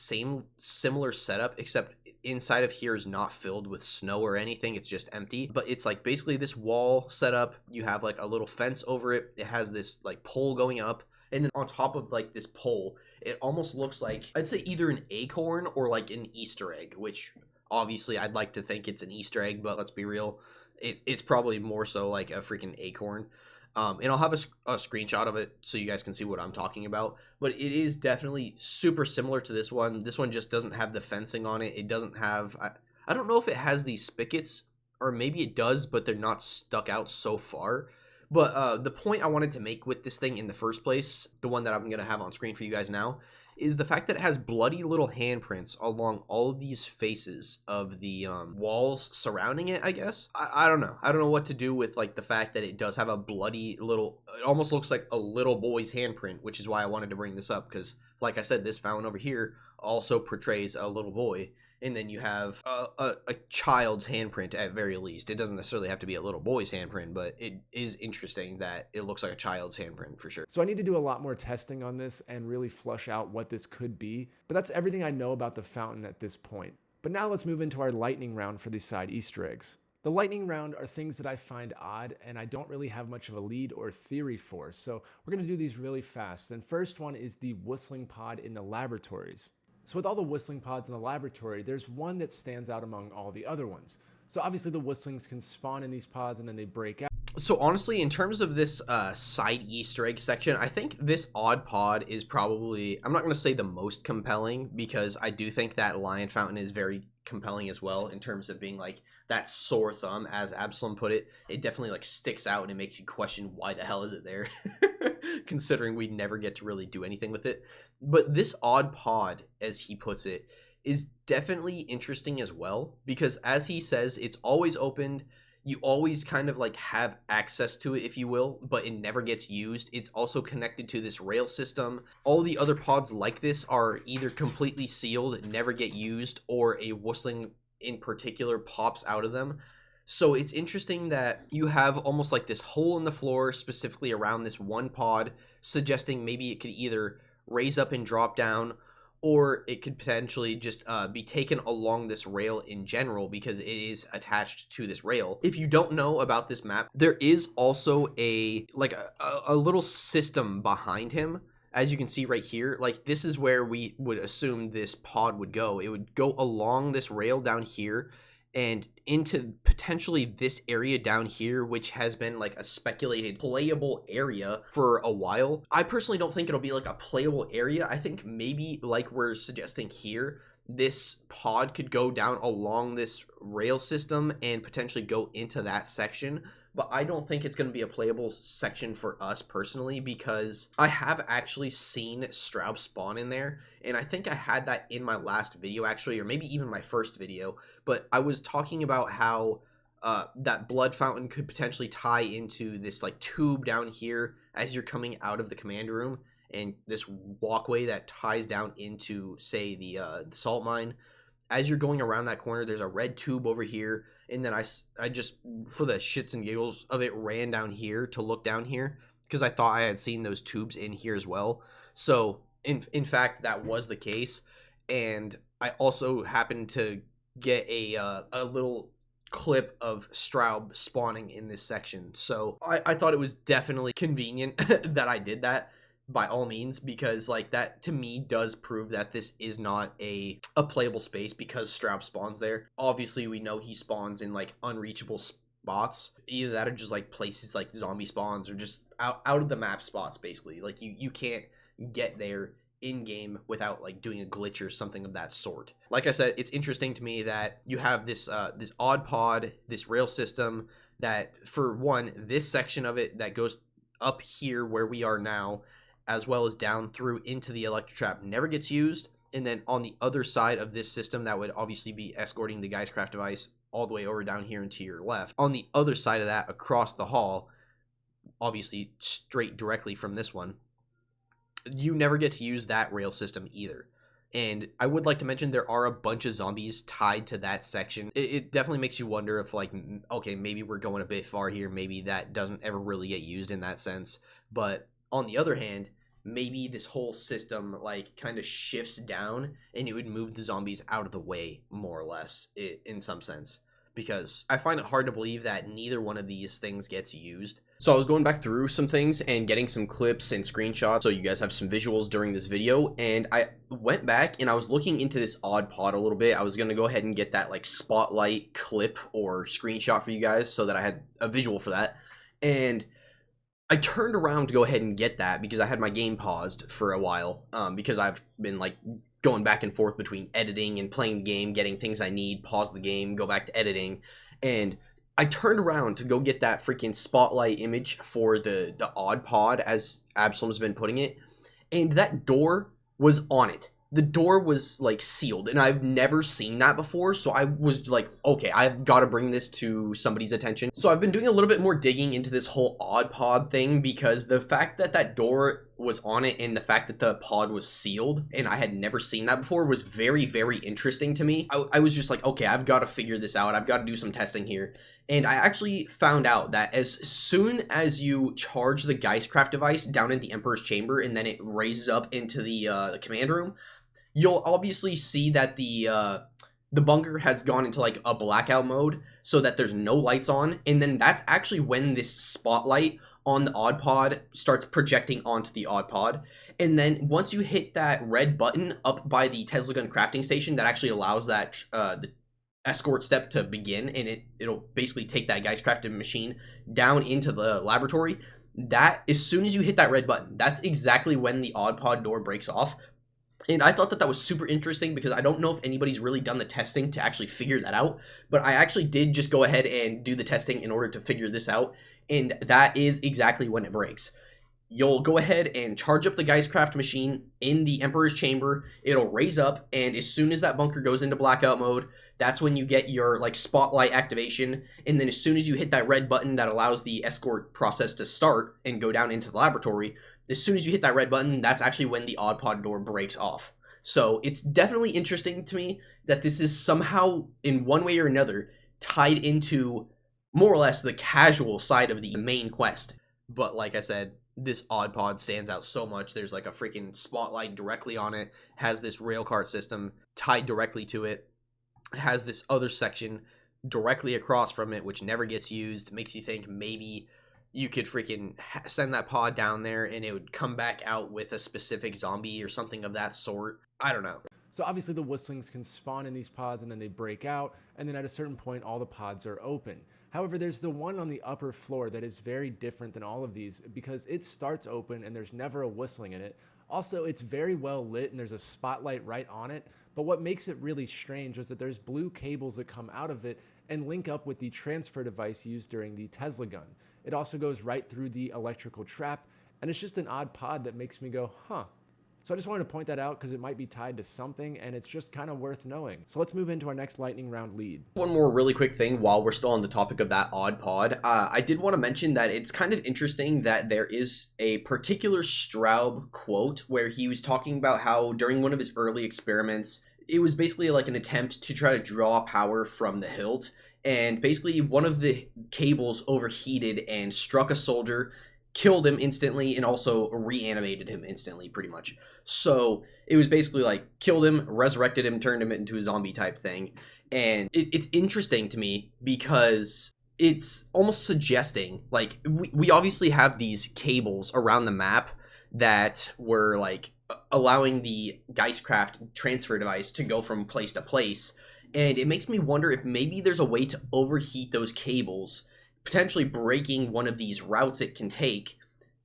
similar setup, except inside of here is not filled with snow or anything. It's just empty, but it's like basically this wall setup. You have like a little fence over it. It has this like pole going up, and then on top of like this pole, it almost looks like, I'd say, either an acorn or like an Easter egg, which obviously I'd like to think it's an Easter egg, but let's be real, it's probably more so like a freaking acorn. And I'll have a screenshot of it so you guys can see what I'm talking about. But it is definitely super similar to this one. This one just doesn't have the fencing on it. It doesn't have... I don't know if it has these spigots, or maybe it does, but they're not stuck out so far. But the point I wanted to make with this thing in the first place, the one that I'm going to have on screen for you guys now, is the fact that it has bloody little handprints along all of these faces of the walls surrounding it, I guess. I don't know. I don't know what to do with like the fact that it does have a bloody little, it almost looks like a little boy's handprint, which is why I wanted to bring this up, because like I said, this fountain over here also portrays a little boy. And then you have a child's handprint at very least. It doesn't necessarily have to be a little boy's handprint, but it is interesting that it looks like a child's handprint for sure. So I need to do a lot more testing on this and really flush out what this could be. But that's everything I know about the fountain at this point. But now let's move into our lightning round for these side Easter eggs. The lightning round are things that I find odd and I don't really have much of a lead or theory for. So we're going to do these really fast. And first one is the whistling pod in the laboratories. So with all the whistling pods in the laboratory, there's one that stands out among all the other ones. So obviously the whistlings can spawn in these pods and then they break out. So honestly, in terms of this side Easter egg section, I think this odd pod is probably, I'm not going to say the most compelling, because I do think that lion fountain is very compelling as well in terms of being like that sore thumb, as Absoulem put it. It definitely like sticks out and it makes you question why the hell is it there, considering we never get to really do anything with it. But this odd pod, as he puts it, is definitely interesting as well, because as he says, it's always opened. You always kind of like have access to it, if you will, but it never gets used. It's also connected to this rail system. All the other pods like this are either completely sealed, never get used, or a whistling in particular pops out of them. So it's interesting that you have almost like this hole in the floor specifically around this one pod, suggesting maybe it could either raise up and drop down, or it could potentially just be taken along this rail in general, because it is attached to this rail. If you don't know about this map, there is also a little system behind him. As you can see right here, like this is where we would assume this pod would go. It would go along this rail down here and into potentially this area down here, which has been like a speculated playable area for a while. I personally don't think it'll be like a playable area. I think maybe like we're suggesting here, this pod could go down along this rail system and potentially go into that section. But I don't think it's going to be a playable section for us personally, because I have actually seen Straub spawn in there. And I think I had that in my last video actually, or maybe even my first video. But I was talking about how that blood fountain could potentially tie into this like tube down here as you're coming out of the command room. And this walkway that ties down into, say, the salt mine. As you're going around that corner, there's a red tube over here. And then I just, for the shits and giggles of it, ran down here to look down here, because I thought I had seen those tubes in here as well. So, in fact, that was the case. And I also happened to get a little clip of Straub spawning in this section. So I thought it was definitely convenient that I did that, by all means, because like that to me does prove that this is not a playable space, because Straub spawns there. Obviously we know he spawns in like unreachable spots, either that or just like places like zombie spawns, or just out of the map spots, basically. Like you can't get there in game without like doing a glitch or something of that sort. Like I said, it's interesting to me that you have this this odd pod, this rail system, that for one, this section of it that goes up here where we are now, as well as down through into the electro trap, never gets used. And then on the other side of this system, that would obviously be escorting the Guy's Craft device all the way over down here and to your left. On the other side of that, across the hall, obviously straight directly from this one, you never get to use that rail system either. And I would like to mention there are a bunch of zombies tied to that section. It definitely makes you wonder if like, okay, maybe we're going a bit far here. Maybe that doesn't ever really get used in that sense. But on the other hand, maybe this whole system like kind of shifts down and it would move the zombies out of the way, more or less, in some sense, because I find it hard to believe that neither one of these things gets used. So I was going back through some things and getting some clips and screenshots so you guys have some visuals during this video, and I went back and I was looking into this odd pod a little bit. I was going to go ahead and get that like spotlight clip or screenshot for you guys so that I had a visual for that. And I turned around to go ahead and get that because I had my game paused for a while, because I've been like going back and forth between editing and playing the game, getting things I need, pause the game, go back to editing. And I turned around to go get that freaking spotlight image for the odd pod, as Absoulem's been putting it. And that door was on it. The door was like sealed, and I've never seen that before. So I was like, okay, I've got to bring this to somebody's attention. So I've been doing a little bit more digging into this whole odd pod thing, because the fact that that door was on it and the fact that the pod was sealed and I had never seen that before was very, very interesting to me. I was just like, okay, I've got to figure this out. I've got to do some testing here. And I actually found out that as soon as you charge the Geistcraft device down in the Emperor's Chamber and then it raises up into the command room, you'll obviously see that the bunker has gone into like a blackout mode so that there's no lights on. And then that's actually when this spotlight on the odd pod starts projecting onto the odd pod. And then once you hit that red button up by the Tesla gun crafting station that actually allows that the escort step to begin, and it'll basically take that guy's crafted machine down into the laboratory, that as soon as you hit that red button, that's exactly when the odd pod door breaks off. And I thought that was super interesting, because I don't know if anybody's really done the testing to actually figure that out, but I actually did just go ahead and do the testing in order to figure this out, and that is exactly when it breaks. You'll go ahead and charge up the Geistcraft machine in the Emperor's Chamber, it'll raise up, and as soon as that bunker goes into blackout mode, that's when you get your like spotlight activation, and then as soon as you hit that red button that allows the escort process to start and go down into the laboratory, as soon as you hit that red button, that's actually when the odd pod door breaks off. So it's definitely interesting to me that this is somehow, in one way or another, tied into more or less the casual side of the main quest. But like I said, this odd pod stands out so much. There's like a freaking spotlight directly on it, has this rail cart system tied directly to it, has this other section directly across from it, which never gets used. Makes you think maybe you could freaking send that pod down there and it would come back out with a specific zombie or something of that sort. I don't know. So obviously the whistlings can spawn in these pods and then they break out, and then at a certain point all the pods are open. However, there's the one on the upper floor that is very different than all of these, because it starts open and there's never a whistling in it. Also, it's very well lit and there's a spotlight right on it, but what makes it really strange is that there's blue cables that come out of it and link up with the transfer device used during the Tesla gun. It also goes right through the electrical trap, and it's just an odd pod that makes me go, huh. So I just wanted to point that out because it might be tied to something, and it's just kind of worth knowing. So let's move into our next lightning round lead. One more really quick thing while we're still on the topic of that odd pod. I did want to mention that it's kind of interesting that there is a particular Straub quote where he was talking about how during one of his early experiments, it was basically like an attempt to try to draw power from the hilt. And basically one of the cables overheated and struck a soldier, killed him instantly, and also reanimated him instantly, pretty much. So it was basically like killed him, resurrected him, turned him into a zombie type thing. And it's interesting to me because it's almost suggesting, like, we obviously have these cables around the map that were like allowing the Geistcraft transfer device to go from place to place. And it makes me wonder if maybe there's a way to overheat those cables, potentially breaking one of these routes it can take,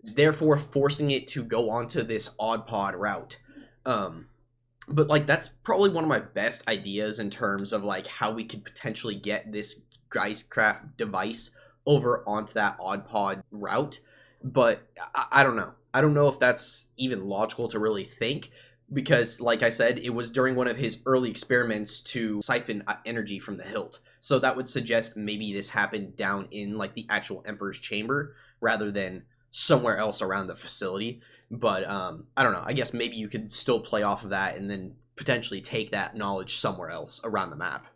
therefore forcing it to go onto this odd pod route. But like that's probably one of my best ideas in terms of like how we could potentially get this Geistcraft device over onto that odd pod route. But I don't know. I don't know if that's even logical to really think, because like I said, it was during one of his early experiments to siphon energy from the hilt. So that would suggest maybe this happened down in like the actual Emperor's Chamber rather than somewhere else around the facility. But I don't know. I guess maybe you could still play off of that and then potentially take that knowledge somewhere else around the map.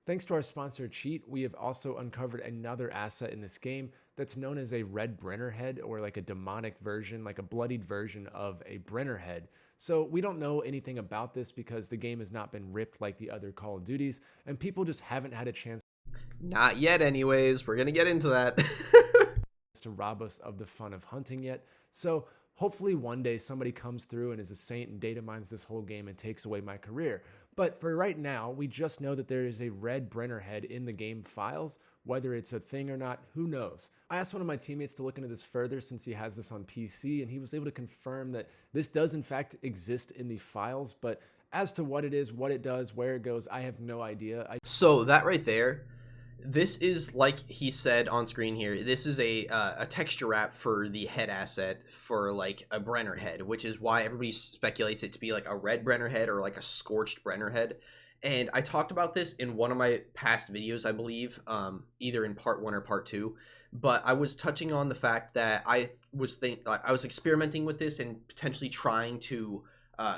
Thanks to our sponsor Cheat, we have also uncovered another asset in this game that's known as a red Brenner head, or like a demonic version, like a bloodied version of a Brenner head. So we don't know anything about this because the game has not been ripped like the other Call of Duties, and people just haven't had a chance. Not yet anyways. We're gonna get into that. To rob us of the fun of hunting yet. So hopefully one day somebody comes through and is a saint and data mines this whole game and takes away my career. But for right now, we just know that there is a red Brenner head in the game files. Whether it's a thing or not, who knows? I asked one of my teammates to look into this further since he has this on PC, and he was able to confirm that this does in fact exist in the files, but as to what it is, what it does, where it goes, I have no idea. So that right there, This is, like he said on screen here, this is a texture wrap for the head asset for like a Brenner head, which is why everybody speculates it to be like a red Brenner head or like a scorched Brenner head. And I talked about this in one of my past videos, I believe, either in part 1 or part 2. But I was touching on the fact that I was experimenting with this and potentially trying to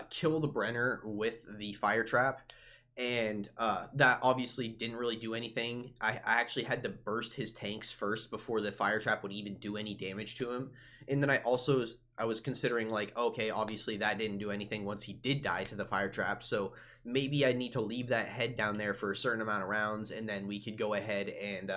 kill the Brenner with the fire trap. And that obviously didn't really do anything. I actually had to burst his tanks first before the fire trap would even do any damage to him. And then I was considering like, okay, obviously that didn't do anything once he did die to the fire trap, so maybe I need to leave that head down there for a certain amount of rounds, and then we could go ahead and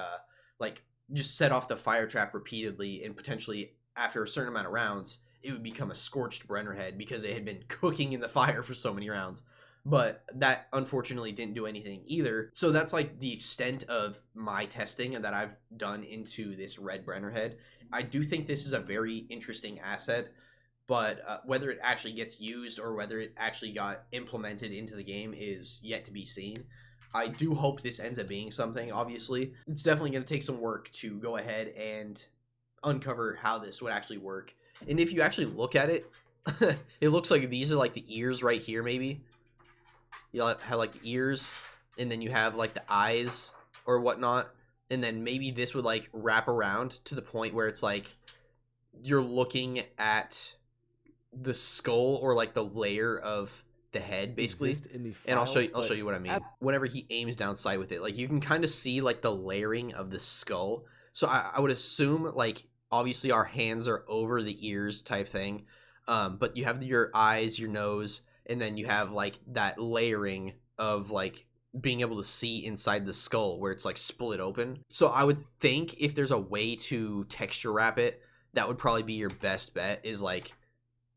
like just set off the fire trap repeatedly, and potentially after a certain amount of rounds it would become a scorched Brenner head because it had been cooking in the fire for so many rounds. But that unfortunately didn't do anything either. So that's like the extent of my testing that I've done into this red Brenner head. I do think this is a very interesting asset, but whether it actually gets used or whether it actually got implemented into the game is yet to be seen. I do hope this ends up being something, obviously. It's definitely going to take some work to go ahead and uncover how this would actually work. And if you actually look at it, it looks like these are like the ears right here, maybe. You have like the ears, and then you have like the eyes or whatnot, and then maybe this would like wrap around to the point where it's like you're looking at the skull or like the layer of the head, basically. And I'll show you what I mean. Whenever he aims down sight with it, like you can kind of see like the layering of the skull. So I would assume like obviously our hands are over the ears type thing, but you have your eyes, your nose, and then you have like that layering of like being able to see inside the skull where it's like split open. So I would think if there's a way to texture wrap it, that would probably be your best bet, is like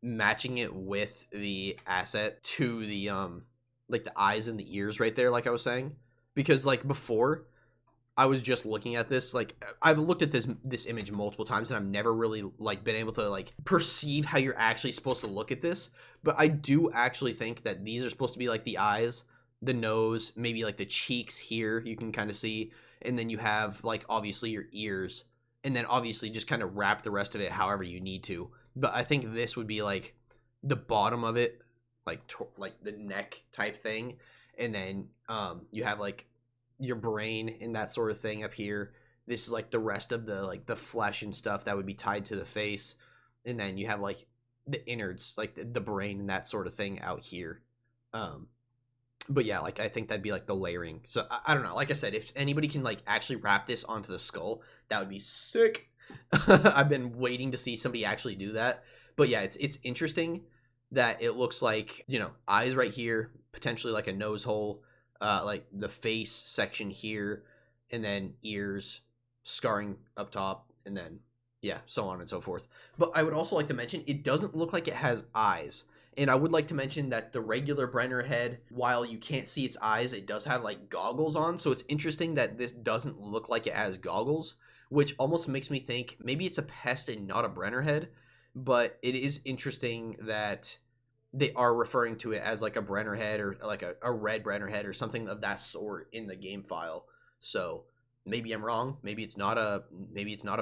matching it with the asset to the like the eyes and the ears right there, like I was saying. Because like before I was just looking at this, like I've looked at this image multiple times and I've never really like been able to like perceive how you're actually supposed to look at this. But I do actually think that these are supposed to be like the eyes, the nose, maybe like the cheeks here you can kind of see, and then you have like obviously your ears, and then obviously just kind of wrap the rest of it however you need to. But I think this would be like the bottom of it, like the neck type thing, and then you have like your brain and that sort of thing up here. This is like the rest of the like the flesh and stuff that would be tied to the face, and then you have like the innards, like the brain and that sort of thing out here. But yeah, like I think that'd be like the layering. So I don't know, like I said, if anybody can like actually wrap this onto the skull, that would be sick. I've been waiting to see somebody actually do that. But yeah, it's interesting that it looks like, you know, eyes right here, potentially like a nose hole, like the face section here, and then ears, scarring up top, and then yeah, so on and so forth. But I would also like to mention it doesn't look like it has eyes. And I would like to mention that the regular Brenner head, while you can't see its eyes, it does have like goggles on. So it's interesting that this doesn't look like it has goggles, which almost makes me think maybe it's a pest and not a Brenner head. But it is interesting that they are referring to it as like a Brenner head or like a red Brenner head or something of that sort in the game file. So maybe I'm wrong. Maybe it's not a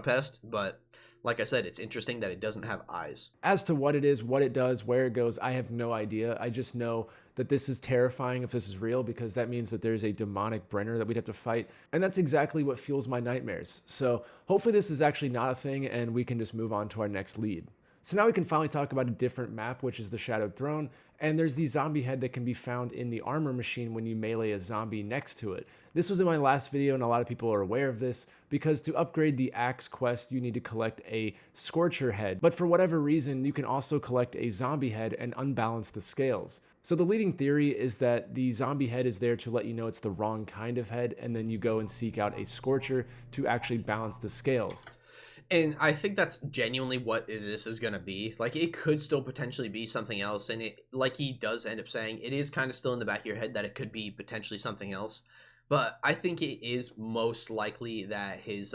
pest, but like I said, it's interesting that it doesn't have eyes. As to what it is, what it does, where it goes, I have no idea. I just know that this is terrifying if this is real, because that means that there's a demonic Brenner that we'd have to fight. And that's exactly what fuels my nightmares. So hopefully this is actually not a thing and we can just move on to our next lead. So now we can finally talk about a different map, which is the Shadowed Throne, and there's the zombie head that can be found in the armor machine when you melee a zombie next to it. This was in my last video, and a lot of people are aware of this, because to upgrade the Axe quest, you need to collect a Scorcher head, but for whatever reason, you can also collect a zombie head and unbalance the scales. So the leading theory is that the zombie head is there to let you know it's the wrong kind of head, and then you go and seek out a Scorcher to actually balance the scales. And I think that's genuinely what this is going to be. Like, it could still potentially be something else. And it, like he does end up saying, it is kind of still in the back of your head that it could be potentially something else. But I think it is most likely that his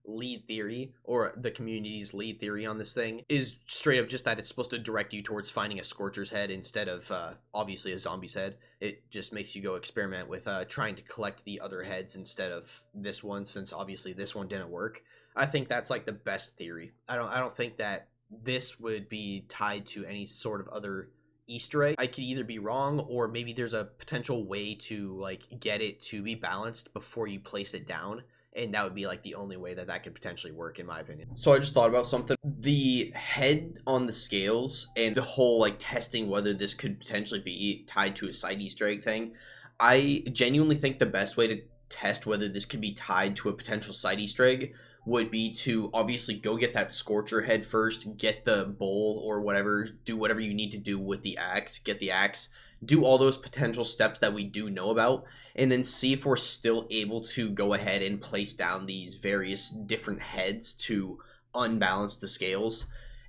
lead theory, or the community's lead theory on this thing, is straight up just that it's supposed to direct you towards finding a Scorcher's head instead of obviously a zombie's head. It just makes you go experiment with trying to collect the other heads instead of this one, since obviously this one didn't work. I think that's like the best theory. I don't think that this would be tied to any sort of other Easter egg. I could either be wrong, or maybe there's a potential way to like get it to be balanced before you place it down, and that would be like the only way that that could potentially work, in my opinion. So I just thought about something. The head on the scales and the whole like testing whether this could potentially be tied to a side Easter egg thing, I genuinely think the best way to test whether this could be tied to a potential side Easter egg would be to obviously go get that Scorcher head first, get the bowl or whatever, do whatever you need to do with the axe, get the axe, do all those potential steps that we do know about, and then see if we're still able to go ahead and place down these various different heads to unbalance the scales.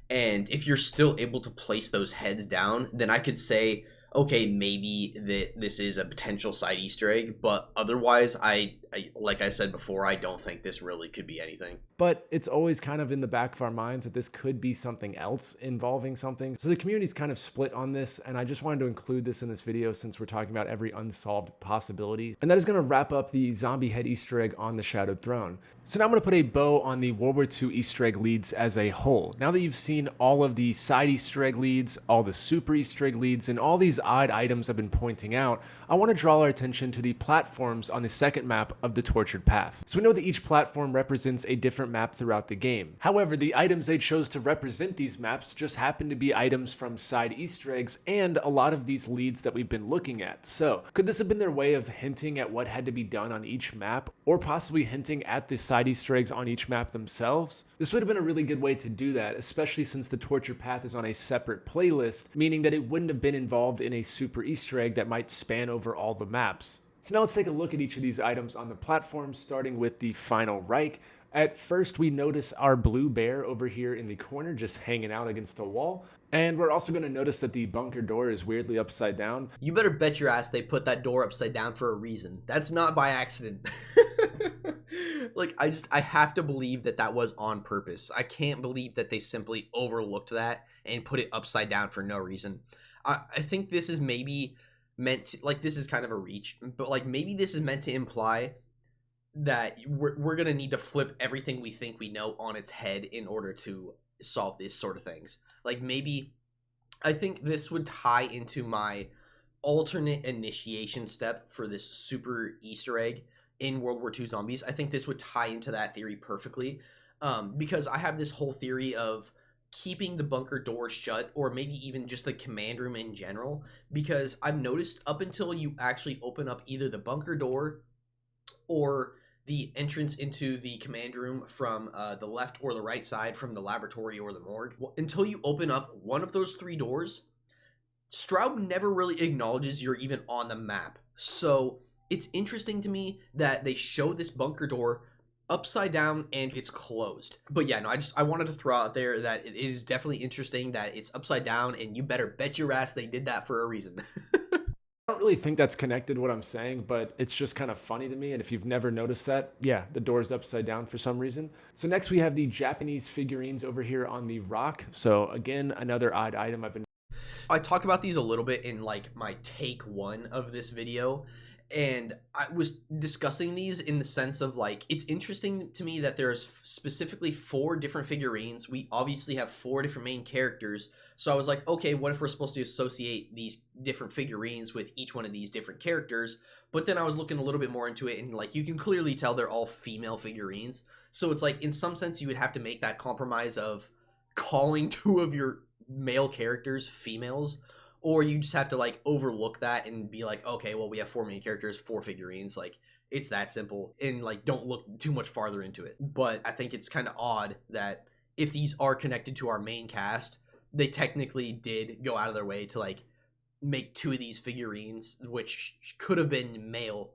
And if you're still able to place those heads down, then I could say, okay, maybe this is a potential side Easter egg, but otherwise, I like I said before, I don't think this really could be anything. But it's always kind of in the back of our minds that this could be something else involving something. So the community's kind of split on this, and I just wanted to include this in this video since we're talking about every unsolved possibility. And that is going to wrap up the zombie head Easter egg on the Shadowed Throne. So now I'm going to put a bow on the World War II Easter egg leads as a whole. Now that you've seen all of the side Easter egg leads, all the super Easter egg leads, and all these odd items I've been pointing out, I want to draw our attention to the platforms on the second map of the Tortured Path. So we know that each platform represents a different map throughout the game. However, the items they chose to represent these maps just happen to be items from side Easter eggs and a lot of these leads that we've been looking at. So could this have been their way of hinting at what had to be done on each map, or possibly hinting at the side Easter eggs on each map themselves? This would have been a really good way to do that, especially since the Tortured Path is on a separate playlist, meaning that it wouldn't have been involved in a super Easter egg that might span over all the maps. So now let's take a look at each of these items on the platform, starting with the Final Reich. At first, we notice our blue bear over here in the corner just hanging out against the wall. And we're also going to notice that the bunker door is weirdly upside down. You better bet your ass they put that door upside down for a reason. That's not by accident. Like, I have to believe that that was on purpose. I can't believe that they simply overlooked that and put it upside down for no reason. I think this is maybe meant to, like, this is kind of a reach, but like maybe this is meant to imply that we're gonna need to flip everything we think we know on its head in order to solve these sort of things. Like, maybe I think this would tie into my alternate initiation step for this super Easter egg in World War II Zombies. I think this would tie into that theory perfectly, because I have this whole theory of keeping the bunker door shut, or maybe even just the command room in general, because I've noticed up until you actually open up either the bunker door or the entrance into the command room from the left or the right side from the laboratory or the morgue, until you open up one of those three doors, Stroud never really acknowledges you're even on the map. So it's interesting to me that they show this bunker door upside down and it's closed. But yeah, no, I wanted to throw out there that it is definitely interesting that it's upside down, and you better bet your ass they did that for a reason. I don't really think that's connected to what I'm saying, but it's just kind of funny to me. And if you've never noticed that, yeah, the door's upside down for some reason. So next we have the Japanese figurines over here on the rock. So again, another odd item I talked about these a little bit in like my take one of this video, and I was discussing these in the sense of like, it's interesting to me that there's specifically 4 different figurines. We obviously have 4 different main characters. So I was like, okay, what if we're supposed to associate these different figurines with each one of these different characters? But then I was looking a little bit more into it, and like, you can clearly tell they're all female figurines. So it's like, in some sense, you would have to make that compromise of calling 2 of your male characters females, or you just have to like overlook that and be like, okay, well, we have 4 main characters, 4 figurines. Like, it's that simple, and like, don't look too much farther into it. But I think it's kind of odd that if these are connected to our main cast, they technically did go out of their way to like make 2 of these figurines, which could have been male,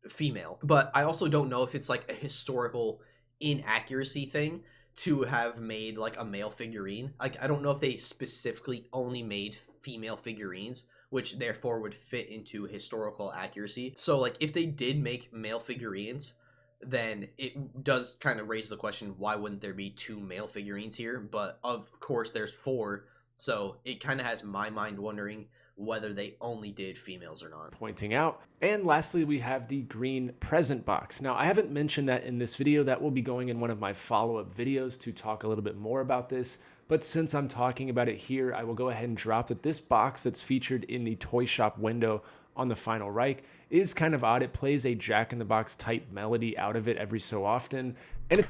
female. But I also don't know if it's like a historical inaccuracy thing to have made like a male figurine. Like, I don't know if they specifically only made female figurines, which therefore would fit into historical accuracy. So like, if they did make male figurines, then it does kind of raise the question, why wouldn't there be 2 male figurines here? But of course there's 4, so it kind of has my mind wondering whether they only did females or not. Pointing out. And lastly, we have the green present box. Now, I haven't mentioned that in this video. That will be going in one of my follow-up videos to talk a little bit more about this. But since I'm talking about it here, I will go ahead and drop that this box that's featured in the toy shop window on the Final Reich is kind of odd. It plays a Jack-in-the-Box type melody out of it every so often. And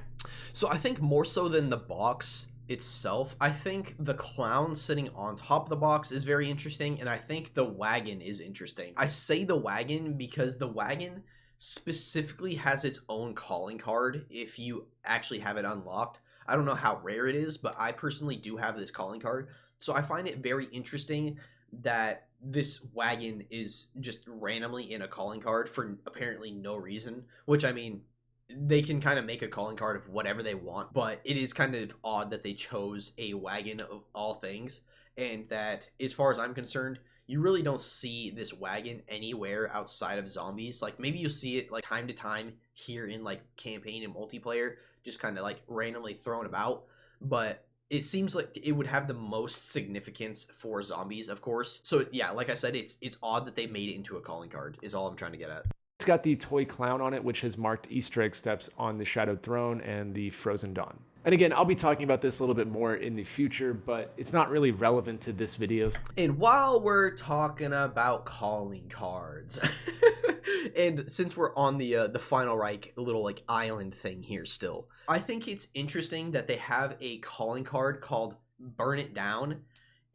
so I think more so than the box itself, I think the clown sitting on top of the box is very interesting, and I think the wagon is interesting. I say the wagon because the wagon specifically has its own calling card if you actually have it unlocked. I don't know how rare it is, but I personally do have this calling card, so I find it very interesting that this wagon is just randomly in a calling card for apparently no reason, which, I mean, they can kind of make a calling card of whatever they want, but it is kind of odd that they chose a wagon of all things, and that, as far as I'm concerned, you really don't see this wagon anywhere outside of zombies. Like, maybe you'll see it like time to time here in like campaign and multiplayer, just kind of like randomly thrown about, but it seems like it would have the most significance for zombies, of course. So yeah, like I said, it's odd that they made it into a calling card is all I'm trying to get at. it's got the toy clown on it, which has marked Easter egg steps on the Shadowed Throne and the Frozen Dawn. And again, I'll be talking about this a little bit more in the future, but it's not really relevant to this video. And while we're talking about calling cards, and since we're on the Final Reich little like island thing here still, I think it's interesting that they have a calling card called Burn It Down.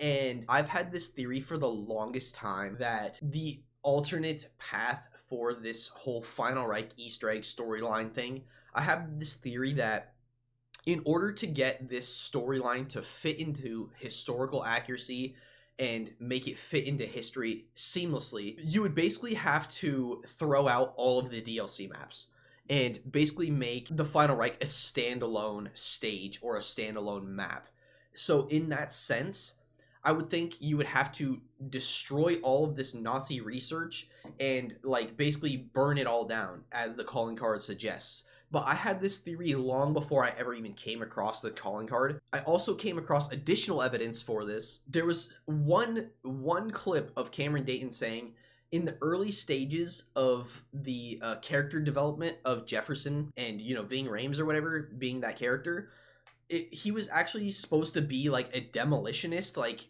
And I've had this theory for the longest time that the alternate path for this whole Final Reich Easter egg storyline thing, I have this theory that in order to get this storyline to fit into historical accuracy and make it fit into history seamlessly, you would basically have to throw out all of the DLC maps and basically make the Final Reich a standalone stage or a standalone map. So in that sense, I would think you would have to destroy all of this Nazi research and like basically burn it all down, as the calling card suggests. But I had this theory long before I ever even came across the calling card. I also came across additional evidence for this. There was one clip of Cameron Dayton saying, in the early stages of the character development of Jefferson and, you know, Ving Rhames or whatever being that character, he was actually supposed to be like a demolitionist, like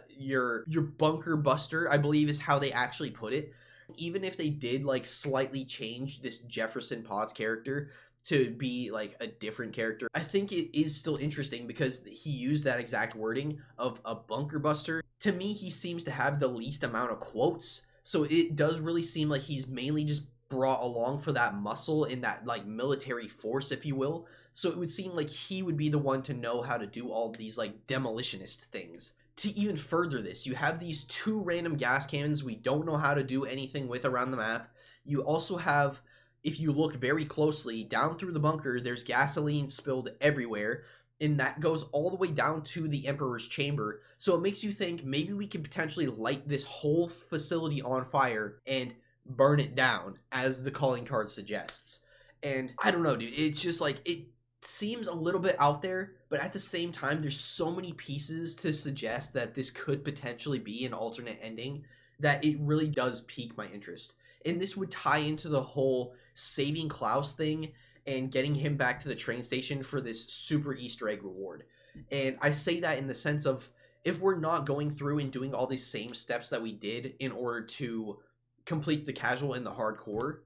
your bunker buster, I believe is how they actually put it. Even if they did like slightly change this Jefferson Potts character to be like a different character, I think it is still interesting because he used that exact wording of a bunker buster. To me, he seems to have the least amount of quotes, so it does really seem like he's mainly just brought along for that muscle in that like military force, if you will. So it would seem like he would be the one to know how to do all these like demolitionist things. To even further this, you have these 2 random gas cannons we don't know how to do anything with around the map. You also have, if you look very closely, down through the bunker, there's gasoline spilled everywhere, and that goes all the way down to the Emperor's chamber. So it makes you think maybe we could potentially light this whole facility on fire and burn it down, as the calling card suggests. And I don't know, dude, it's just like, it seems a little bit out there, but at the same time, there's so many pieces to suggest that this could potentially be an alternate ending that it really does pique my interest. And this would tie into the whole saving Klaus thing and getting him back to the train station for this super Easter egg reward. And I say that in the sense of, if we're not going through and doing all these same steps that we did in order to complete the casual and the hardcore,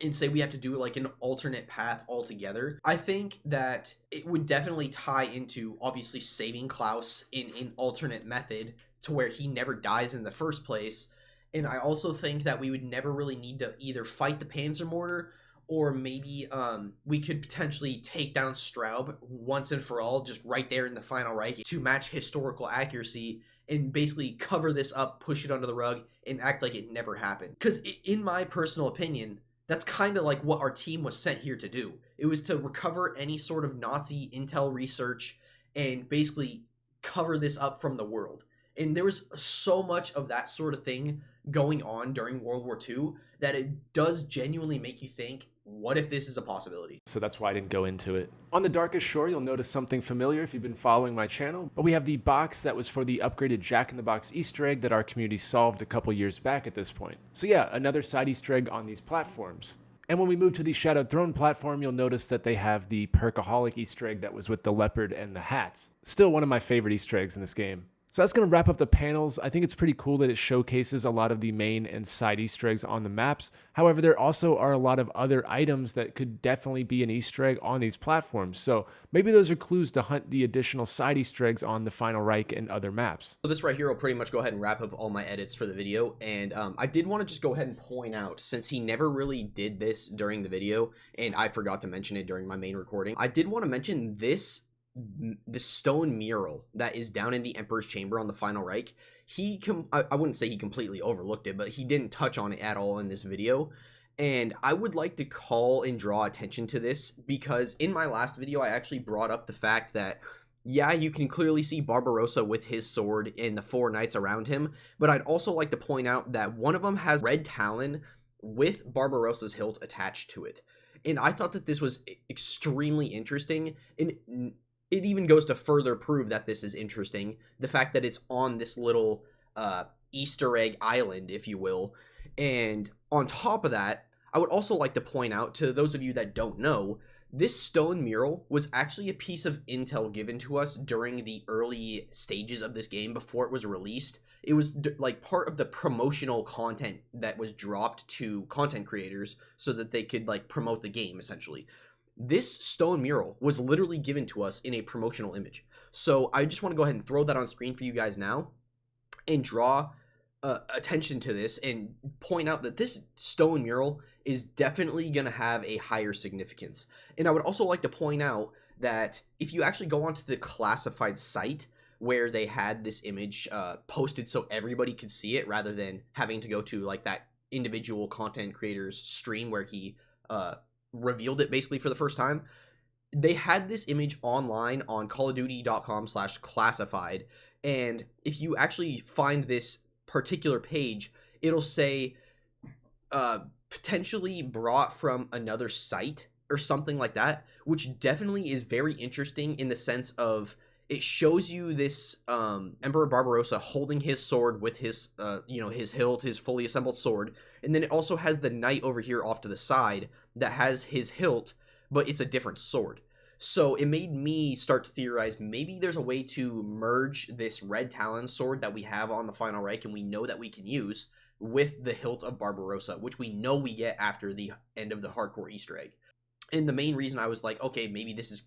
and say we have to do like an alternate path altogether, I think that it would definitely tie into obviously saving Klaus in an alternate method to where he never dies in the first place. And I also think that we would never really need to either fight the Panzer Mortar, or maybe we could potentially take down Straub once and for all, just right there in the Final Reich, to match historical accuracy and basically cover this up, push it under the rug, and act like it never happened. Because in my personal opinion, that's kind of like what our team was sent here to do. It was to recover any sort of Nazi intel research and basically cover this up from the world. And there was so much of that sort of thing going on during World War II that it does genuinely make you think, what if this is a possibility? So that's why I didn't go into it. On the Darkest Shore, you'll notice something familiar if you've been following my channel, but we have the box that was for the upgraded Jack-in-the-Box Easter egg that our community solved a couple years back at this point. So yeah, another side Easter egg on these platforms. And when we move to the Shadowed Throne platform, you'll notice that they have the Perkaholic Easter egg that was with the leopard and the hats. Still one of my favorite Easter eggs in this game. So that's going to wrap up the panels. I think it's pretty cool that it showcases a lot of the main and side Easter eggs on the maps. However, there also are a lot of other items that could definitely be an Easter egg on these platforms. So maybe those are clues to hunt the additional side Easter eggs on the Final Reich and other maps. So this right here will pretty much go ahead and wrap up all my edits for the video. And I did want to just go ahead and point out, since he never really did this during the video, and I forgot to mention it during my main recording, I did want to mention the stone mural that is down in the Emperor's Chamber on the Final Reich. I wouldn't say he completely overlooked it, but he didn't touch on it at all in this video. And I would like to call and draw attention to this, because in my last video I actually brought up the fact that, yeah, you can clearly see Barbarossa with his sword and the 4 knights around him, but I'd also like to point out that one of them has red talon with Barbarossa's hilt attached to it. And I thought that this was extremely interesting, and it even goes to further prove that this is interesting, the fact that it's on this little Easter egg island, if you will. And on top of that, I would also like to point out to those of you that don't know, this stone mural was actually a piece of intel given to us during the early stages of this game before it was released. It was like part of the promotional content that was dropped to content creators so that they could like promote the game, essentially. This stone mural was literally given to us in a promotional image. So I just want to go ahead and throw that on screen for you guys now and draw attention to this and point out that this stone mural is definitely going to have a higher significance. And I would also like to point out that if you actually go onto the classified site where they had this image posted so everybody could see it, rather than having to go to like that individual content creator's stream where he revealed it basically for the first time, they had this image online on callofduty.com/classified. And if you actually find this particular page, it'll say potentially brought from another site or something like that, which definitely is very interesting in the sense of it shows you this Emperor Barbarossa holding his sword with his his hilt, his fully assembled sword, and then it also has the knight over here off to the side that has his hilt, but it's a different sword. So it made me start to theorize maybe there's a way to merge this red talon sword that we have on the Final Reich and we know that we can use with the hilt of Barbarossa, which we know we get after the end of the hardcore Easter egg. And the main reason I was like, okay, maybe this is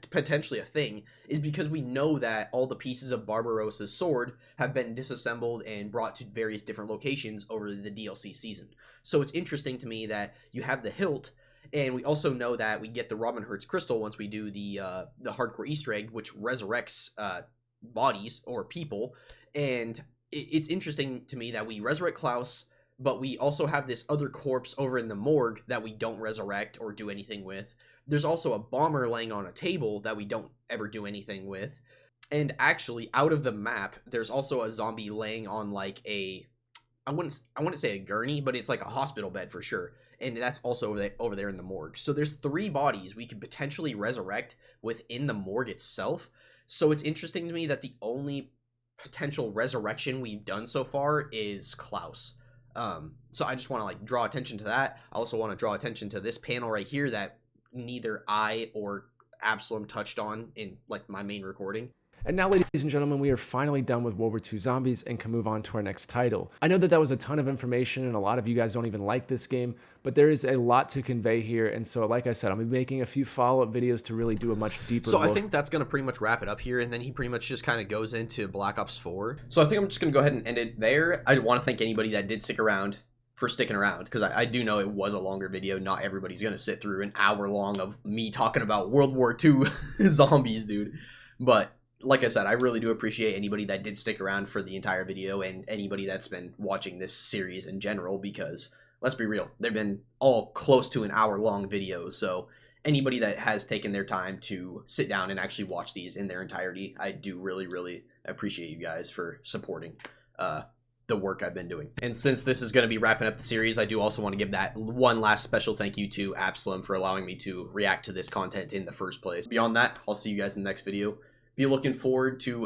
potentially a thing, is because we know that all the pieces of Barbarossa's sword have been disassembled and brought to various different locations over the DLC season. So it's interesting to me that you have the hilt, and we also know that we get the Robin Hood's crystal once we do the hardcore Easter egg, which resurrects bodies or people. And it's interesting to me that we resurrect Klaus, but we also have this other corpse over in the morgue that we don't resurrect or do anything with. There's also a bomber laying on a table that we don't ever do anything with. And actually, out of the map, there's also a zombie laying on like I wouldn't say a gurney, but it's like a hospital bed for sure. And that's also over there in the morgue. So there's 3 bodies we could potentially resurrect within the morgue itself. So it's interesting to me that the only potential resurrection we've done so far is Klaus. So I just want to like draw attention to that. I also want to draw attention to this panel right here that neither I or Absoulem touched on in like my main recording. And now, ladies and gentlemen, we are finally done with World War II Zombies and can move on to our next title. I know that that was a ton of information and a lot of you guys don't even like this game, but there is a lot to convey here. And so, like I said, I'll be making a few follow-up videos to really do a much deeper look. I think that's going to pretty much wrap it up here. And then he pretty much just kind of goes into Black Ops 4. So I think I'm just going to go ahead and end it there. I want to thank anybody that did stick around for sticking around, because I do know it was a longer video. Not everybody's going to sit through an hour long of me talking about World War II zombies, dude. But like I said, I really do appreciate anybody that did stick around for the entire video and anybody that's been watching this series in general, because let's be real, they've been all close to an hour-long videos. So anybody that has taken their time to sit down and actually watch these in their entirety, I do really, really appreciate you guys for supporting. the work I've been doing. And since this is going to be wrapping up the series, I do also want to give that one last special thank you to Absoulem for allowing me to react to this content in the first place. Beyond that, I'll see you guys in the next video. Be looking forward to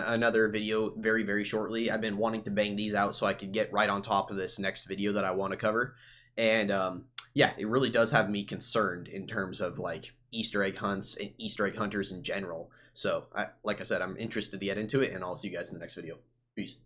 another video very, very shortly. I've been wanting to bang these out so I could get right on top of this next video that I want to cover. And yeah, it really does have me concerned in terms of like Easter egg hunts and Easter egg hunters in general. So like I said, I'm interested to get into it, and I'll see you guys in the next video. Peace.